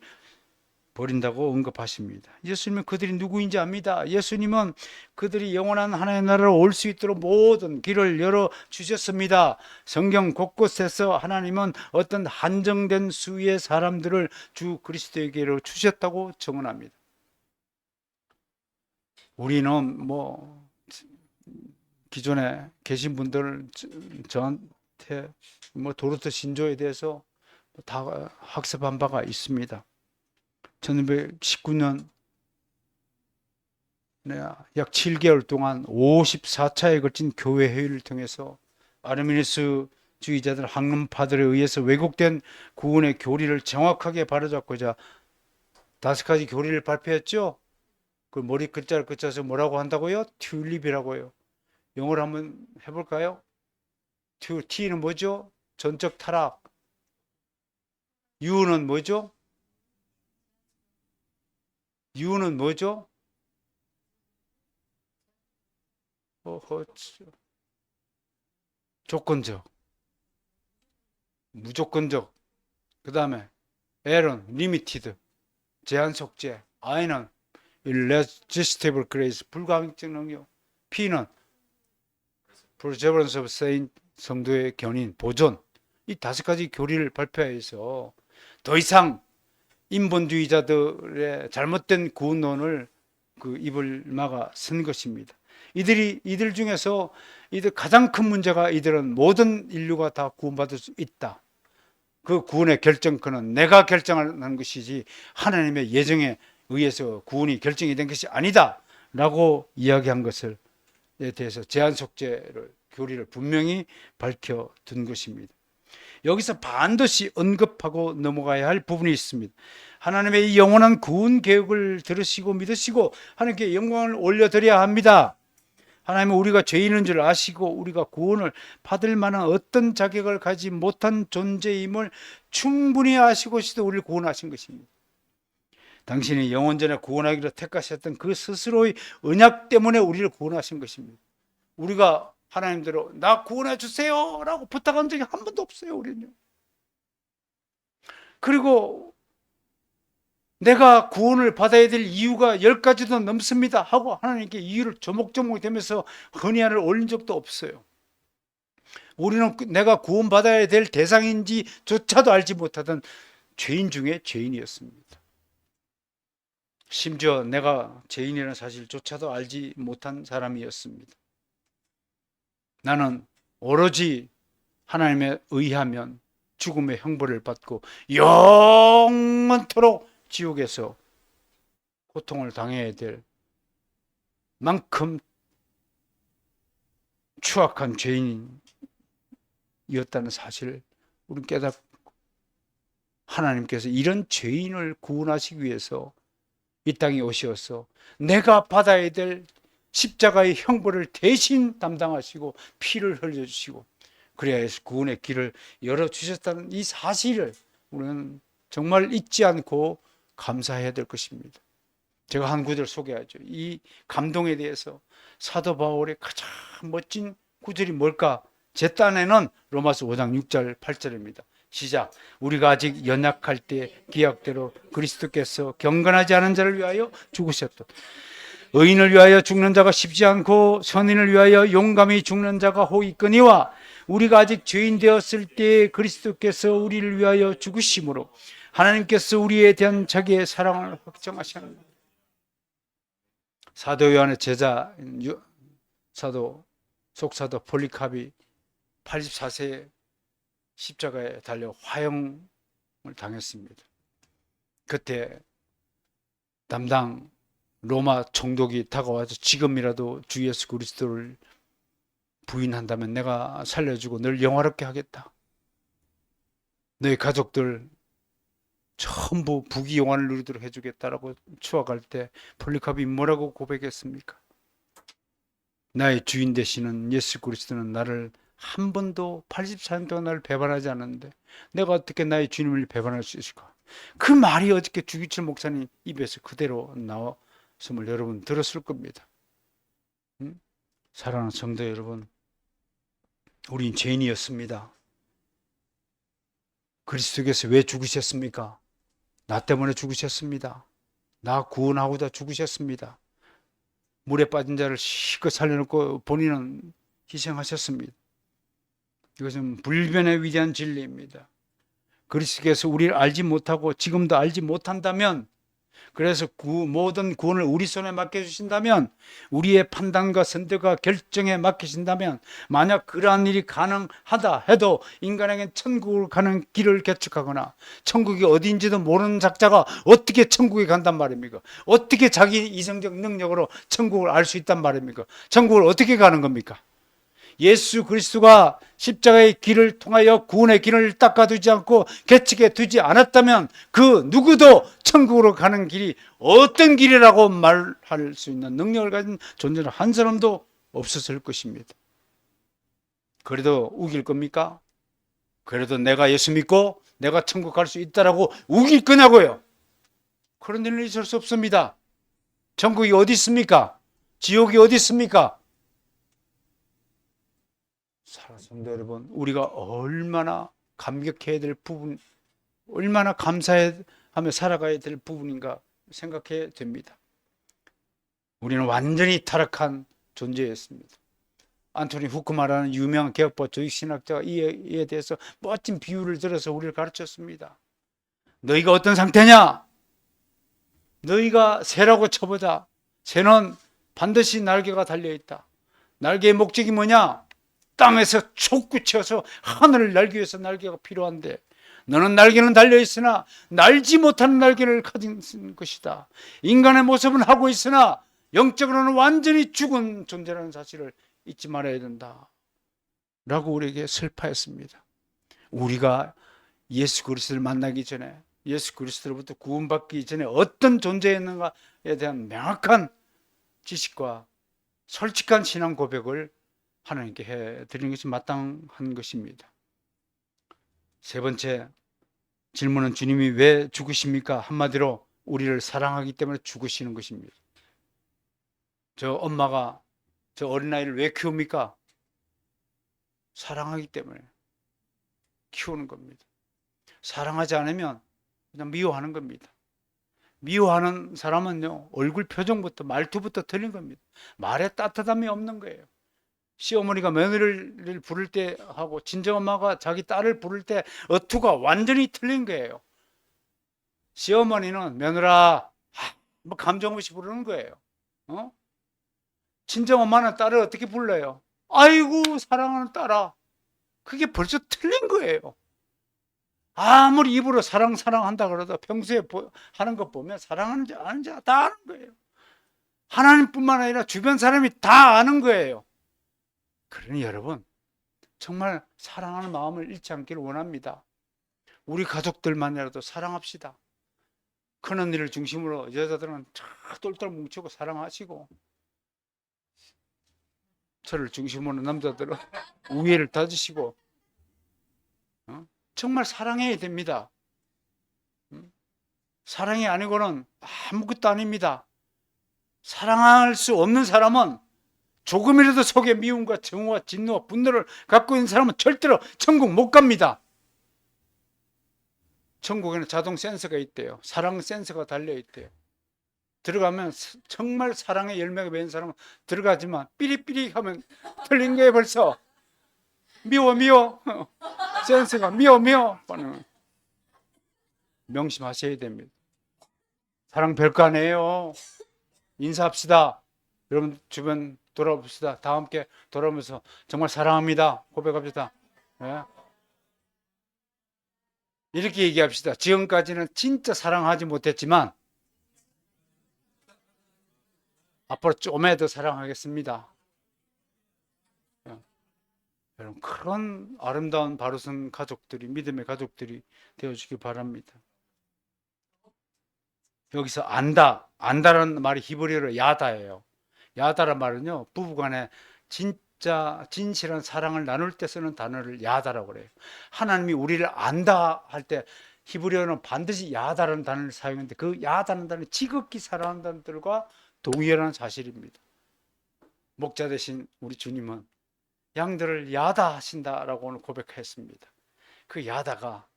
버린다고 언급하십니다. 예수님은 그들이 누구인지 압니다. 예수님은 그들이 영원한 하나님의 나라로 올 수 있도록 모든 길을 열어주셨습니다. 성경 곳곳에서 하나님은 어떤 한정된 수의 사람들을 주 그리스도에게로 주셨다고 증언합니다. 우리는 기존에 계신 분들 저한테 도르트 신조에 대해서 다 학습한 바가 있습니다. 1919년 약 7개월 동안 54차에 걸친 교회 회의를 통해서 아르미니스 주의자들 학문파들에 의해서 왜곡된 구원의 교리를 정확하게 바로잡고자 5가지 교리를 발표했죠. 그 머리 글자를 끝자서 뭐라고 한다고요? 튤립이라고요. 영어로 한번 해볼까요? T는 뭐죠? 전적 타락. U는 뭐죠? U는 뭐죠? 조건적. 무조건적, 그 다음에 L은 리미티드, 제한 속죄, I는 irresistible grace, 불가항력 능력, P는 perseverance of saint, 성도의 견인, 보존. 이 5가지 교리를 발표해서 더 이상 인본주의자들의 잘못된 구원론을 그 입을 막아 쓴 것입니다. 이들 중에서 가장 큰 문제가 이들은 모든 인류가 다 구원받을 수 있다. 그 구원의 결정권은 내가 결정하는 것이지 하나님의 예정에 의해서 구원이 결정이 된 것이 아니다 라고 이야기한 것에 대해서 제한속죄를 교리를 분명히 밝혀둔 것입니다. 여기서 반드시 언급하고 넘어가야 할 부분이 있습니다. 하나님의 이 영원한 구원 계획을 들으시고 믿으시고 하나님께 영광을 올려드려야 합니다. 하나님은 우리가 죄인인 줄 아시고 우리가 구원을 받을 만한 어떤 자격을 가지지 못한 존재임을 충분히 아시고서도 우리를 구원하신 것입니다. 당신이 영원전에 구원하기로 택하셨던 그 스스로의 언약 때문에 우리를 구원하신 것입니다. 우리가 하나님대로 나 구원해 주세요 라고 부탁한 적이 한 번도 없어요. 우리는요. 그리고 내가 구원을 받아야 될 이유가 10가지도 넘습니다 하고 하나님께 이유를 조목조목 되면서 헌의안을 올린 적도 없어요. 우리는 내가 구원받아야 될 대상인지조차도 알지 못하던 죄인 중에 죄인이었습니다. 심지어 내가 죄인이라는 사실조차도 알지 못한 사람이었습니다. 나는 오로지 하나님에 의하면 죽음의 형벌을 받고 영원토록 지옥에서 고통을 당해야 될 만큼 추악한 죄인이었다는 사실을 우리는 깨닫고 하나님께서 이런 죄인을 구원하시기 위해서 이 땅에 오셔서 내가 받아야 될 십자가의 형벌을 대신 담당하시고 피를 흘려주시고 그래야 해서 구원의 길을 열어주셨다는 이 사실을 우리는 정말 잊지 않고 감사해야 될 것입니다. 제가 한 구절 소개하죠. 이 감동에 대해서 사도 바울의 가장 멋진 구절이 뭘까? 제 딴에는 로마서 5장 6절 8절입니다. 시작. 우리가 아직 연약할 때 기약대로 그리스도께서 경건하지 않은 자를 위하여 죽으셨다. 의인을 위하여 죽는 자가 쉽지 않고 선인을 위하여 용감히 죽는 자가 혹 있거니와 우리가 아직 죄인 되었을 때 그리스도께서 우리를 위하여 죽으심으로 하나님께서 우리에 대한 자기의 사랑을 확정하셨습니다. 사도 요한의 제자 속사도 폴리카비 84세에 십자가에 달려 화형을 당했습니다. 그때 담당 로마 총독이 다가와서 지금이라도 주 예수 그리스도를 부인한다면 내가 살려주고 널 영화롭게 하겠다. 너희 가족들 전부 부귀영화를 누리도록 해주겠다라고 추악할 때 폴리카비 뭐라고 고백했습니까? 나의 주인 되시는 예수 그리스도는 나를 한 번도 84년 동안 나를 배반하지 않았는데 내가 어떻게 나의 주님을 배반할 수 있을까? 그 말이 어저께 주기철 목사님 입에서 그대로 나왔음을 여러분 들었을 겁니다. 사랑하는 성도 여러분, 우린 죄인이었습니다. 그리스도께서 왜 죽으셨습니까? 나 때문에 죽으셨습니다. 나 구원하고자 죽으셨습니다. 물에 빠진 자를 실컷 살려놓고 본인은 희생하셨습니다. 이것은 불변의 위대한 진리입니다. 그리스도께서 우리를 알지 못하고 지금도 알지 못한다면, 그래서 모든 구원을 우리 손에 맡겨주신다면, 우리의 판단과 선택과 결정에 맡기신다면, 만약 그러한 일이 가능하다 해도 인간에겐 천국을 가는 길을 개척하거나 천국이 어디인지도 모르는 작자가 어떻게 천국에 간단 말입니까? 어떻게 자기 이성적 능력으로 천국을 알 수 있단 말입니까? 천국을 어떻게 가는 겁니까? 예수 그리스도가 십자가의 길을 통하여 구원의 길을 닦아두지 않고 개척해 두지 않았다면 그 누구도 천국으로 가는 길이 어떤 길이라고 말할 수 있는 능력을 가진 존재는 한 사람도 없었을 것입니다. 그래도 우길 겁니까? 그래도 내가 예수 믿고 내가 천국 갈 수 있다라고 우길 거냐고요? 그런 일은 있을 수 없습니다. 천국이 어디 있습니까? 지옥이 어디 있습니까? 사랑하는 성도 여러분, 우리가 얼마나 감격해야 될 부분, 얼마나 감사하며 살아가야 될 부분인가 생각해야 됩니다. 우리는 완전히 타락한 존재였습니다. 안토니 후크마라는 유명한 개혁파 조직신학자가 이에 대해서 멋진 비유를 들어서 우리를 가르쳤습니다. 너희가 어떤 상태냐? 너희가 새라고 쳐보자. 새는 반드시 날개가 달려있다. 날개의 목적이 뭐냐? 땅에서 솟구쳐서 하늘을 날기 위해서 날개가 필요한데, 너는 날개는 달려있으나 날지 못하는 날개를 가진 것이다. 인간의 모습은 하고 있으나 영적으로는 완전히 죽은 존재라는 사실을 잊지 말아야 된다 라고 우리에게 설파했습니다. 우리가 예수 그리스도를 만나기 전에, 예수 그리스도로부터 구원받기 전에 어떤 존재였는가에 대한 명확한 지식과 솔직한 신앙 고백을 하나님께 해드리는 것이 마땅한 것입니다. 세 번째 질문은 주님이 왜 죽으십니까? 한마디로 우리를 사랑하기 때문에 죽으시는 것입니다. 저 엄마가 저 어린아이를 왜 키웁니까? 사랑하기 때문에 키우는 겁니다. 사랑하지 않으면 그냥 미워하는 겁니다. 미워하는 사람은요, 얼굴 표정부터 말투부터 틀린 겁니다. 말에 따뜻함이 없는 거예요. 시어머니가 며느리를 부를 때 하고 친정엄마가 자기 딸을 부를 때 어투가 완전히 틀린 거예요. 시어머니는 며느라 뭐 감정 없이 부르는 거예요. 친정엄마는 딸을 어떻게 불러요? 아이고 사랑하는 딸아. 그게 벌써 틀린 거예요. 아무리 입으로 사랑한다 그러다 평소에 하는 것 보면 사랑하는지 아는지 다 아는 거예요. 하나님뿐만 아니라 주변 사람이 다 아는 거예요. 그러니 여러분, 정말 사랑하는 마음을 잃지 않기를 원합니다. 우리 가족들만이라도 사랑합시다. 큰언니를 중심으로 여자들은 똘똘 뭉치고 사랑하시고, 저를 중심으로 남자들은 우애를 다지시고, 정말 사랑해야 됩니다. 사랑이 아니고는 아무것도 아닙니다. 사랑할 수 없는 사람은, 조금이라도 속에 미움과 정오와 진노와 분노를 갖고 있는 사람은 절대로 천국 못 갑니다. 천국에는 자동 센서가 있대요. 사랑 센서가 달려있대요. 들어가면 정말 사랑의 열매가 맺은 사람은 들어가지만 삐리삐리 하면 틀린 거예요. 벌써 미워 센서가 미워 명심하셔야 됩니다. 사랑 별거 아니에요. 인사합시다. 여러분 주변 돌아봅시다. 다 함께 돌아오면서 정말 사랑합니다 고백합시다. 네. 이렇게 얘기합시다. 지금까지는 진짜 사랑하지 못했지만 앞으로 좀에 더 사랑하겠습니다. 여러분, 그런 아름다운 바로선 가족들이, 믿음의 가족들이 되어주길 바랍니다. 여기서 안다라는 말이 히브리어로 야다예요. 야다란 말은요, 부부간에 진짜 진실한 사랑을 나눌 때 쓰는 단어를 야다라고 그래요. 하나님이 우리를 안다 할 때 히브리어는 반드시 야다라는 단어를 사용했는데, 그 야다라는 단어는 지극히 사랑한다는 뜻과 동일한 사실입니다. 목자 되신 우리 주님은 양들을 야다하신다라고 오늘 고백했습니다. 그 야다가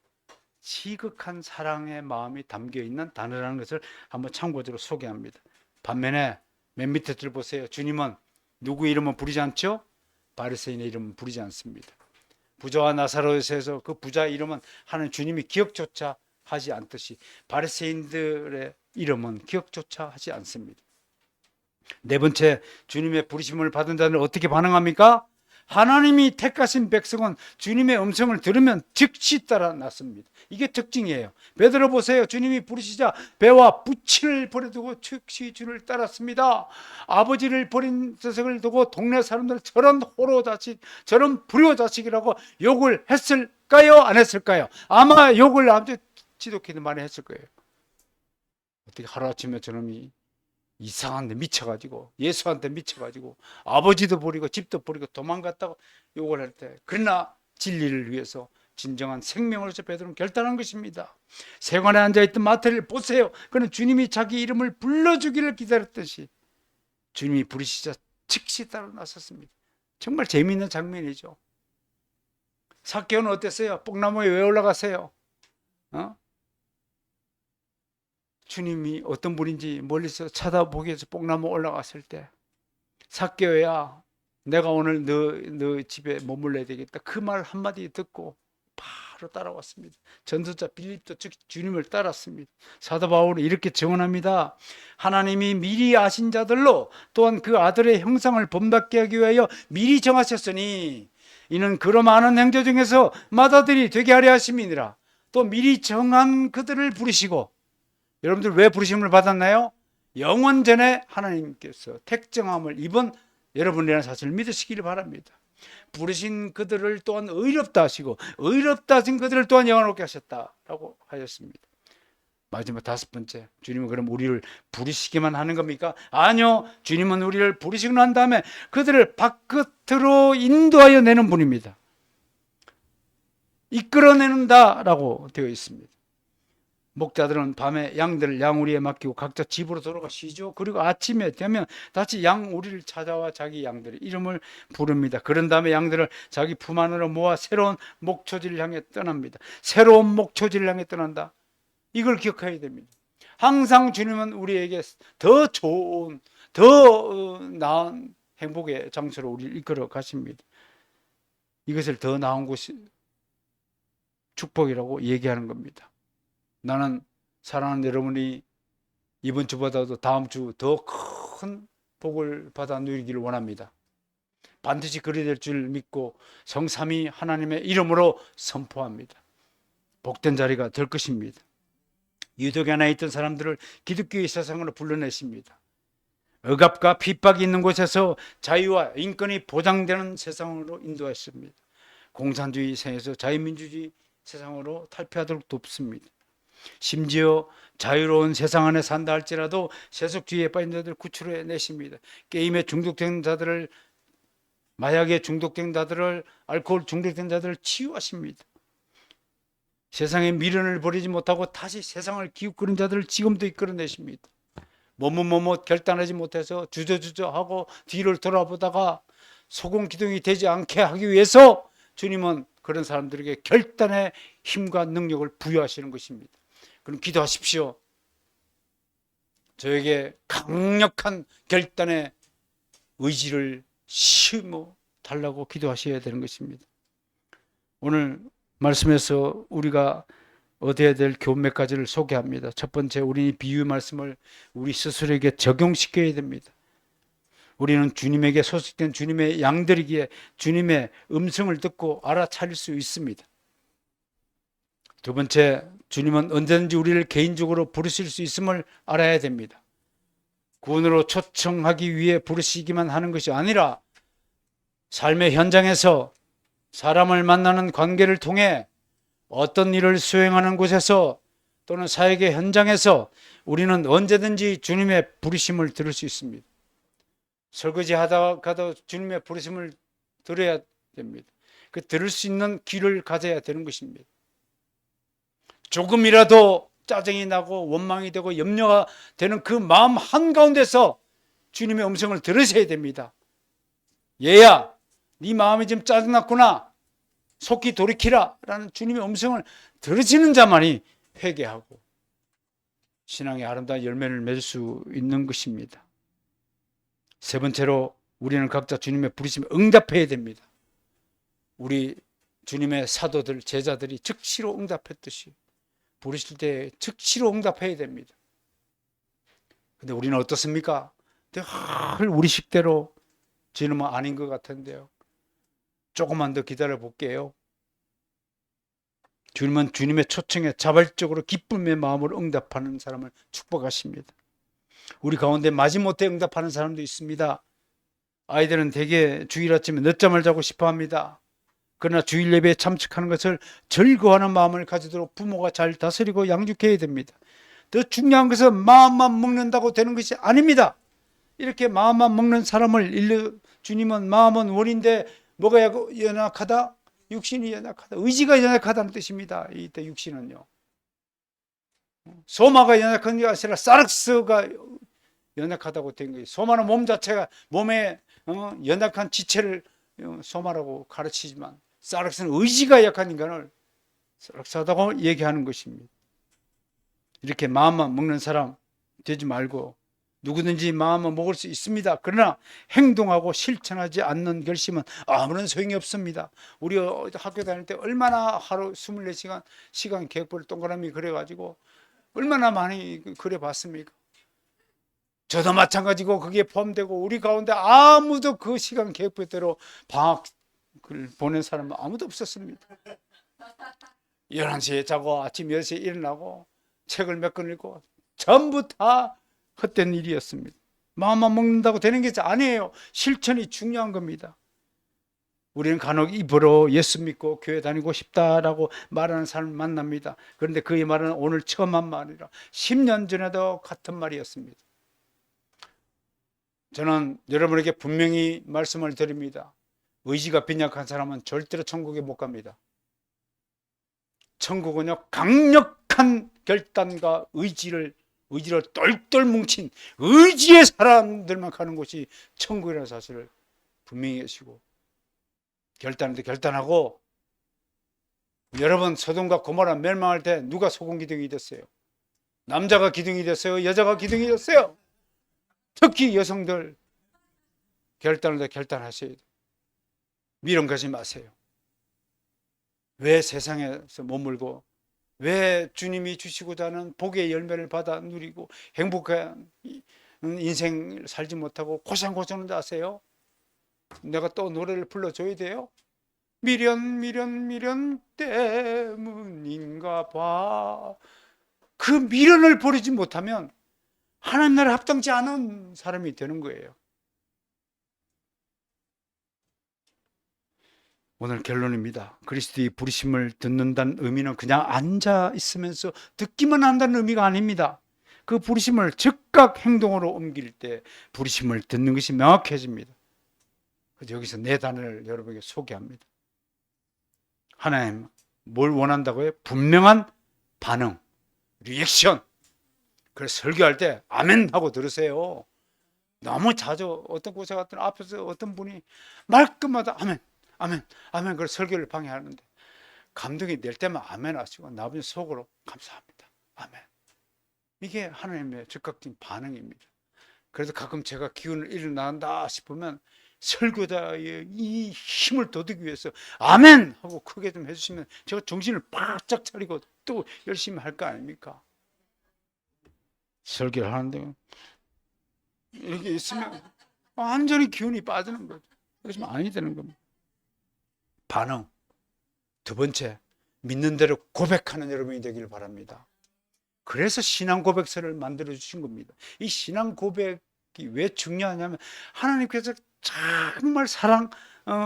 지극한 사랑의 마음이 담겨있는 단어라는 것을 한번 참고적으로 소개합니다. 반면에 맨 밑에 줄 보세요. 주님은 누구 이름은 부르지 않죠? 바리새인의 이름은 부르지 않습니다. 부자와 나사로에서 그 부자 이름은 하는 주님이 기억조차 하지 않듯이 바리새인들의 이름은 기억조차 하지 않습니다. 네 번째, 주님의 부르심을 받은 자는 어떻게 반응합니까? 하나님이 택하신 백성은 주님의 음성을 들으면 즉시 따라 났습니다. 이게 특징이에요. 베드로 보세요. 주님이 부르시자 배와 부치를 버려두고 즉시 주를 따랐습니다. 아버지를 버린 자식을 두고 동네 사람들 저런 호로 자식, 저런 불효 자식이라고 욕을 했을까요? 안 했을까요? 아마 욕을 아주 지독히도 많이 했을 거예요. 어떻게 하루아침에 저놈이 이상한데 미쳐가지고, 예수한테 미쳐가지고 아버지도 버리고 집도 버리고 도망갔다고 욕을 할 때, 그러나 진리를 위해서 진정한 생명으로서 베드로는 결단한 것입니다. 세관에 앉아있던 마태를 보세요. 그는 주님이 자기 이름을 불러주기를 기다렸듯이 주님이 부르시자 즉시 따라 나섰습니다. 정말 재미있는 장면이죠. 삭개오는 어땠어요? 뽕나무에 왜 올라갔어요? 어? 주님이 어떤 분인지 멀리서 쳐다보기 위해서 뽕나무 올라갔을 때, 삭개오야, 내가 오늘 너 집에 머물러야 되겠다. 그 말 한마디 듣고 바로 따라왔습니다. 전도자 빌립도 즉 주님을 따랐습니다. 사도 바울은 이렇게 증언합니다. 하나님이 미리 아신 자들로 또한 그 아들의 형상을 본받게 하기 위하여 미리 정하셨으니 이는 그로 많은 형제 중에서 맏아들이 되게 하려 하심이니라. 또 미리 정한 그들을 부르시고, 여러분들 왜 부르심을 받았나요? 영원 전에 하나님께서 택정함을 입은 여러분이라는 사실을 믿으시기를 바랍니다. 부르신 그들을 또한 의롭다 하시고 의롭다 하신 그들을 또한 영원롭게 하셨다라고 하셨습니다. 마지막 다섯 번째, 주님은 그럼 우리를 부르시기만 하는 겁니까? 아니요, 주님은 우리를 부르시고 난 다음에 그들을 바깥으로 인도하여 내는 분입니다. 이끌어내는다라고 되어 있습니다. 목자들은 밤에 양들을 양우리에 맡기고 각자 집으로 돌아가 쉬죠. 그리고 아침에 되면 다시 양우리를 찾아와 자기 양들의 이름을 부릅니다. 그런 다음에 양들을 자기 품 안으로 모아 새로운 목초지를 향해 떠납니다. 새로운 목초지를 향해 떠난다. 이걸 기억해야 됩니다. 항상 주님은 우리에게 더 좋은, 더 나은 행복의 장소로 우리를 이끌어 가십니다. 이것을 더 나은 곳이 축복이라고 얘기하는 겁니다. 나는 사랑하는 여러분이 이번 주보다도 다음 주 더 큰 복을 받아 누리기를 원합니다. 반드시 그리 될 줄 믿고 성삼위 하나님의 이름으로 선포합니다. 복된 자리가 될 것입니다. 유독에 하나 있던 사람들을 기독교의 세상으로 불러내십니다. 억압과 핍박이 있는 곳에서 자유와 인권이 보장되는 세상으로 인도하십니다. 공산주의 세상에서 자유민주주의 세상으로 탈피하도록 돕습니다. 심지어 자유로운 세상 안에 산다 할지라도 세속주의에 빠진 자들을 구출해 내십니다. 게임에 중독된 자들을, 마약에 중독된 자들을, 알코올 중독된 자들을 치유하십니다. 세상의 미련을 버리지 못하고 다시 세상을 기웃거리는 자들을 지금도 이끌어내십니다. 머뭇머뭇 결단하지 못해서 주저주저하고 뒤를 돌아보다가 소금 기둥이 되지 않게 하기 위해서 주님은 그런 사람들에게 결단의 힘과 능력을 부여하시는 것입니다. 그럼 기도하십시오. 저에게 강력한 결단의 의지를 심어 달라고 기도하셔야 되는 것입니다. 오늘 말씀에서 우리가 얻어야 될 교훈 몇 가지를 소개합니다. 첫 번째, 우리는 비유 말씀을 우리 스스로에게 적용시켜야 됩니다. 우리는 주님에게 소속된 주님의 양들이기에 주님의 음성을 듣고 알아차릴 수 있습니다. 두 번째, 주님은 언제든지 우리를 개인적으로 부르실 수 있음을 알아야 됩니다. 구원으로 초청하기 위해 부르시기만 하는 것이 아니라 삶의 현장에서 사람을 만나는 관계를 통해 어떤 일을 수행하는 곳에서 또는 사역의 현장에서 우리는 언제든지 주님의 부르심을 들을 수 있습니다. 설거지 하다가도 주님의 부르심을 들어야 됩니다. 그 들을 수 있는 귀를 가져야 되는 것입니다. 조금이라도 짜증이 나고 원망이 되고 염려가 되는 그 마음 한가운데서 주님의 음성을 들으셔야 됩니다. 얘야, 네 마음이 좀 짜증났구나. 속히 돌이키라 라는 주님의 음성을 들으시는 자만이 회개하고 신앙의 아름다운 열매를 맺을 수 있는 것입니다. 세 번째로, 우리는 각자 주님의 부르심에 응답해야 됩니다. 우리 주님의 사도들, 제자들이 즉시로 응답했듯이 부르실 때 즉시로 응답해야 됩니다. 근데 우리는 어떻습니까? 늘 우리 식대로 지금은 아닌 것 같은데요. 조금만 더 기다려 볼게요. 주님은 주님의 초청에 자발적으로 기쁨의 마음으로 응답하는 사람을 축복하십니다. 우리 가운데 마지못해 응답하는 사람도 있습니다. 아이들은 대개 주일 아침에 늦잠을 자고 싶어 합니다. 그러나 주일 예배에 참석하는 것을 즐거워하는 마음을 가지도록 부모가 잘 다스리고 양육해야 됩니다. 더 중요한 것은 마음만 먹는다고 되는 것이 아닙니다. 이렇게 마음만 먹는 사람을 주님은 마음은 원인데 뭐가 연약하다? 육신이 연약하다. 의지가 연약하다는 뜻입니다. 이때 육신은요. 소마가 연약한 게 아니라 사르스가 연약하다고 된 거예요. 소마는 몸 자체가 몸에 연약한 지체를 소마라고 가르치지만 사락스는 의지가 약한 인간을 사락스하다고 얘기하는 것입니다. 이렇게 마음만 먹는 사람 되지 말고 누구든지 마음은 먹을 수 있습니다. 그러나 행동하고 실천하지 않는 결심은 아무런 소용이 없습니다. 우리 학교 다닐 때 얼마나 하루 24시간 시간 계획표를 동그라미 그려가지고 얼마나 많이 그려봤습니까? 저도 마찬가지고 거기에 포함되고 우리 가운데 아무도 그 시간 계획표대로 방학을 보낸 사람은 아무도 없었습니다. 11시에 자고 아침 10시에 일어나고 책을 몇 권 읽고 전부 다 헛된 일이었습니다. 마음만 먹는다고 되는 게 아니에요. 실천이 중요한 겁니다. 우리는 간혹 입으로 예수 믿고 교회 다니고 싶다라고 말하는 사람을 만납니다. 그런데 그의 말은 오늘 처음 한 말이라 10년 전에도 같은 말이었습니다. 저는 여러분에게 분명히 말씀을 드립니다. 의지가 빈약한 사람은 절대로 천국에 못 갑니다. 천국은요, 강력한 결단과 의지로 똘똘 뭉친 의지의 사람들만 가는 곳이 천국이라는 사실을 분명히 하시고, 결단할 때 결단하고. 여러분, 소돔과 고모라 멸망할 때 누가 소금 기둥이 됐어요? 남자가 기둥이 됐어요? 여자가 기둥이 됐어요? 특히 여성들, 결단할 때 결단하셔야 돼요. 미련 가지 마세요. 왜 세상에서 머물고, 왜 주님이 주시고자 하는 복의 열매를 받아 누리고 행복한 인생을 살지 못하고 고생고생을 하세요? 내가 또 노래를 불러줘야 돼요? 미련 때문인가 봐. 그 미련을 버리지 못하면 하나님 나라에 합당치 않은 사람이 되는 거예요. 오늘 결론입니다. 그리스도의 부르심을 듣는다는 의미는 그냥 앉아 있으면서 듣기만 한다는 의미가 아닙니다. 그 부르심을 즉각 행동으로 옮길 때 부르심을 듣는 것이 명확해집니다. 그래서 여기서 네 단어를 여러분에게 소개합니다. 하나님, 뭘 원한다고요? 분명한 반응, 리액션. 그래서 설교할 때 아멘 하고 들으세요. 너무 자주 어떤 곳에 갔더니 앞에서 어떤 분이 말끝마다 아멘, 아멘, 아멘. 그래서 설교를 방해하는데 감동이 낼 때만 아멘 하시고 나머지 속으로 감사합니다, 아멘. 이게 하나님의 즉각적인 반응입니다. 그래서 가끔 제가 기운을 잃어난다 싶으면 설교자의 이 힘을 돋우기 위해서 아멘 하고 크게 좀 해주시면 제가 정신을 바짝 차리고 또 열심히 할 거 아닙니까? 설교를 하는데 이렇게 있으면 완전히 기운이 빠지는 거죠. 그러시면 아니 되는 겁니다. 반응. 두 번째, 믿는 대로 고백하는 여러분이 되기를 바랍니다. 그래서 신앙 고백서를 만들어 주신 겁니다. 이 신앙 고백이 왜 중요하냐면 하나님께서 정말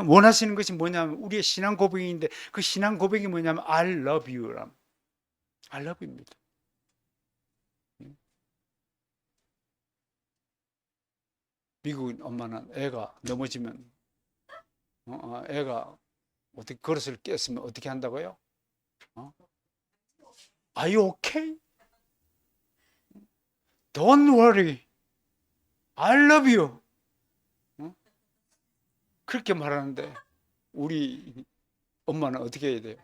원하시는 것이 뭐냐면 우리의 신앙 고백인데, 그 신앙 고백이 뭐냐면 I love you랍니다. I love you입니다. 미국 엄마는 애가 넘어지면 애가 어떻게 그릇을 깼으면 어떻게 한다고요? Are you okay? Don't worry. I love you. 그렇게 말하는데 우리 엄마는 어떻게 해야 돼요?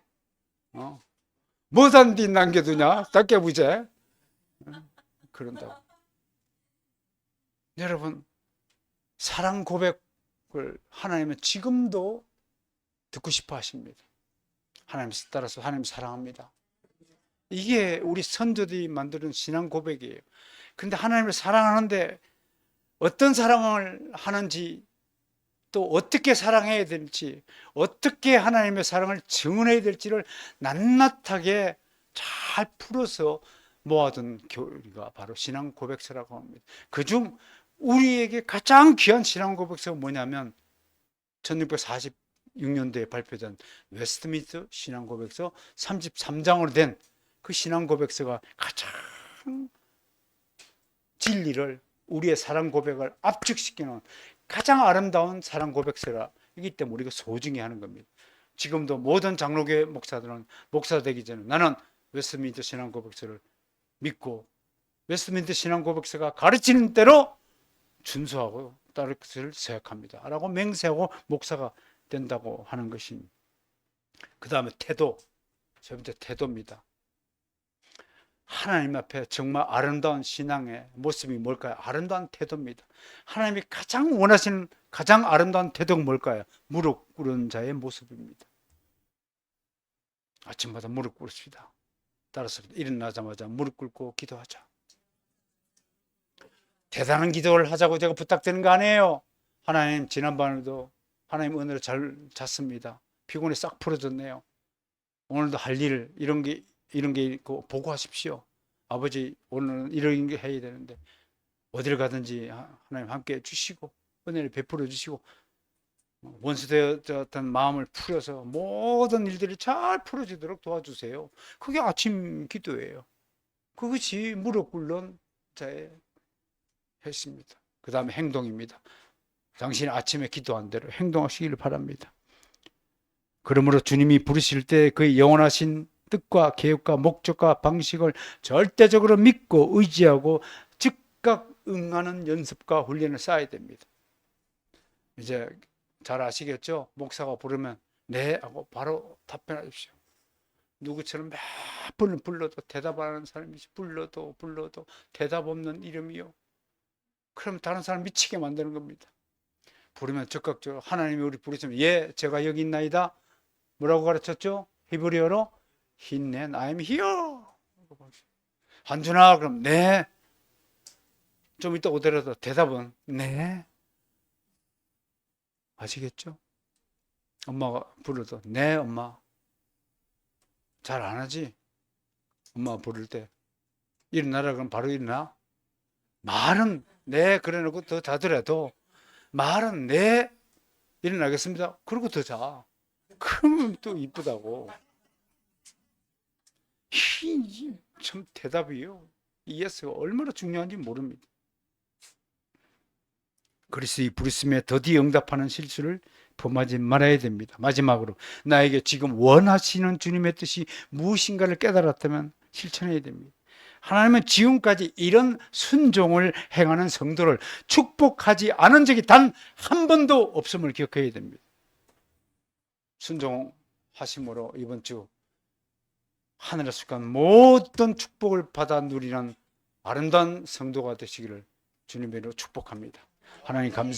뭐단 뒤 남겨두냐? 닭개부제? 그런다고. 여러분, 사랑 고백을 하나님은 지금도 듣고 싶어 하십니다. 하나님 따라서 하나님 사랑합니다. 이게 우리 선조들이 만드는 신앙 고백이에요. 그런데 하나님을 사랑하는데 어떤 사랑을 하는지, 또 어떻게 사랑해야 될지, 어떻게 하나님의 사랑을 증언해야 될지를 낱낱하게 잘 풀어서 모아둔 교리가 바로 신앙 고백서라고 합니다. 그중 우리에게 가장 귀한 신앙 고백서가 뭐냐면 1646년도에 발표된 웨스트민스터 신앙 고백서 33장으로 된 그 신앙 고백서가 가장 진리를, 우리의 사랑 고백을 압축시키는 가장 아름다운 사랑 고백서이기 때문에 우리가 소중히 하는 겁니다. 지금도 모든 장로교회 목사들은 목사 되기 전에 나는 웨스트민스터 신앙 고백서를 믿고 웨스트민스터 신앙 고백서가 가르치는 대로 준수하고 따를 것을 생각합니다 라고 맹세하고 목사가 된다고 하는 것입니다. 그 다음에 태도. 세 번째 태도입니다. 하나님 앞에 정말 아름다운 신앙의 모습이 뭘까요? 아름다운 태도입니다. 하나님이 가장 원하시는 가장 아름다운 태도가 뭘까요? 무릎 꿇은 자의 모습입니다. 아침마다 무릎 꿇읍시다. 따라서 일어나자마자 무릎 꿇고 기도하자. 대단한 기도를 하자고 제가 부탁드리는 거 아니에요. 하나님, 지난번에도 하나님 은혜로 잘 잤습니다. 피곤이 싹 풀어졌네요. 오늘도 할 일 이런 게 있고 보고하십시오. 아버지, 오늘은 이런 게 해야 되는데 어딜 가든지 하나님 함께 해주시고 은혜를 베풀어 주시고 원수되었던 마음을 풀어서 모든 일들이 잘 풀어지도록 도와주세요. 그게 아침 기도예요. 그것이 무릎 꿇는 자의 했습니다. 그 다음에 행동입니다. 당신이 아침에 기도한 대로 행동하시기를 바랍니다. 그러므로 주님이 부르실 때 그의 영원하신 뜻과 계획과 목적과 방식을 절대적으로 믿고 의지하고 즉각 응하는 연습과 훈련을 쌓아야 됩니다. 이제 잘 아시겠죠? 목사가 부르면 네 하고 바로 답변하십시오. 누구처럼 몇 번을 불러도 대답 안 하는 사람이지. 불러도 대답 없는 이름이요. 그럼 다른 사람 미치게 만드는 겁니다. 부르면 즉각적으로 하나님이 우리 부르시면 예, 제가 여기 있나이다. 뭐라고 가르쳤죠? 히브리어로 힌넨 I'm here. 한준아, 그럼 네. 좀 이따 오더라도 대답은 네. 아시겠죠? 엄마가 불러도 네, 엄마. 잘 안 하지? 엄마가 부를 때 일어나라 그러면 바로 일어나? 말은 네 그래 놓고 더 자더라도 말은 네 일어나겠습니다. 그러고 더 자. 그러면 또 이쁘다고. 참 대답이요. 이 예스가 얼마나 중요한지 모릅니다. 그리스도의 부르심에 더디 응답하는 실수를 범하지 말아야 됩니다. 마지막으로 나에게 지금 원하시는 주님의 뜻이 무엇인가를 깨달았다면 실천해야 됩니다. 하나님은 지금까지 이런 순종을 행하는 성도를 축복하지 않은 적이 단 한 번도 없음을 기억해야 됩니다. 순종하심으로 이번 주 하늘에서 간 모든 축복을 받아 누리는 아름다운 성도가 되시기를 주님으로 축복합니다. 하나님 감사합니다.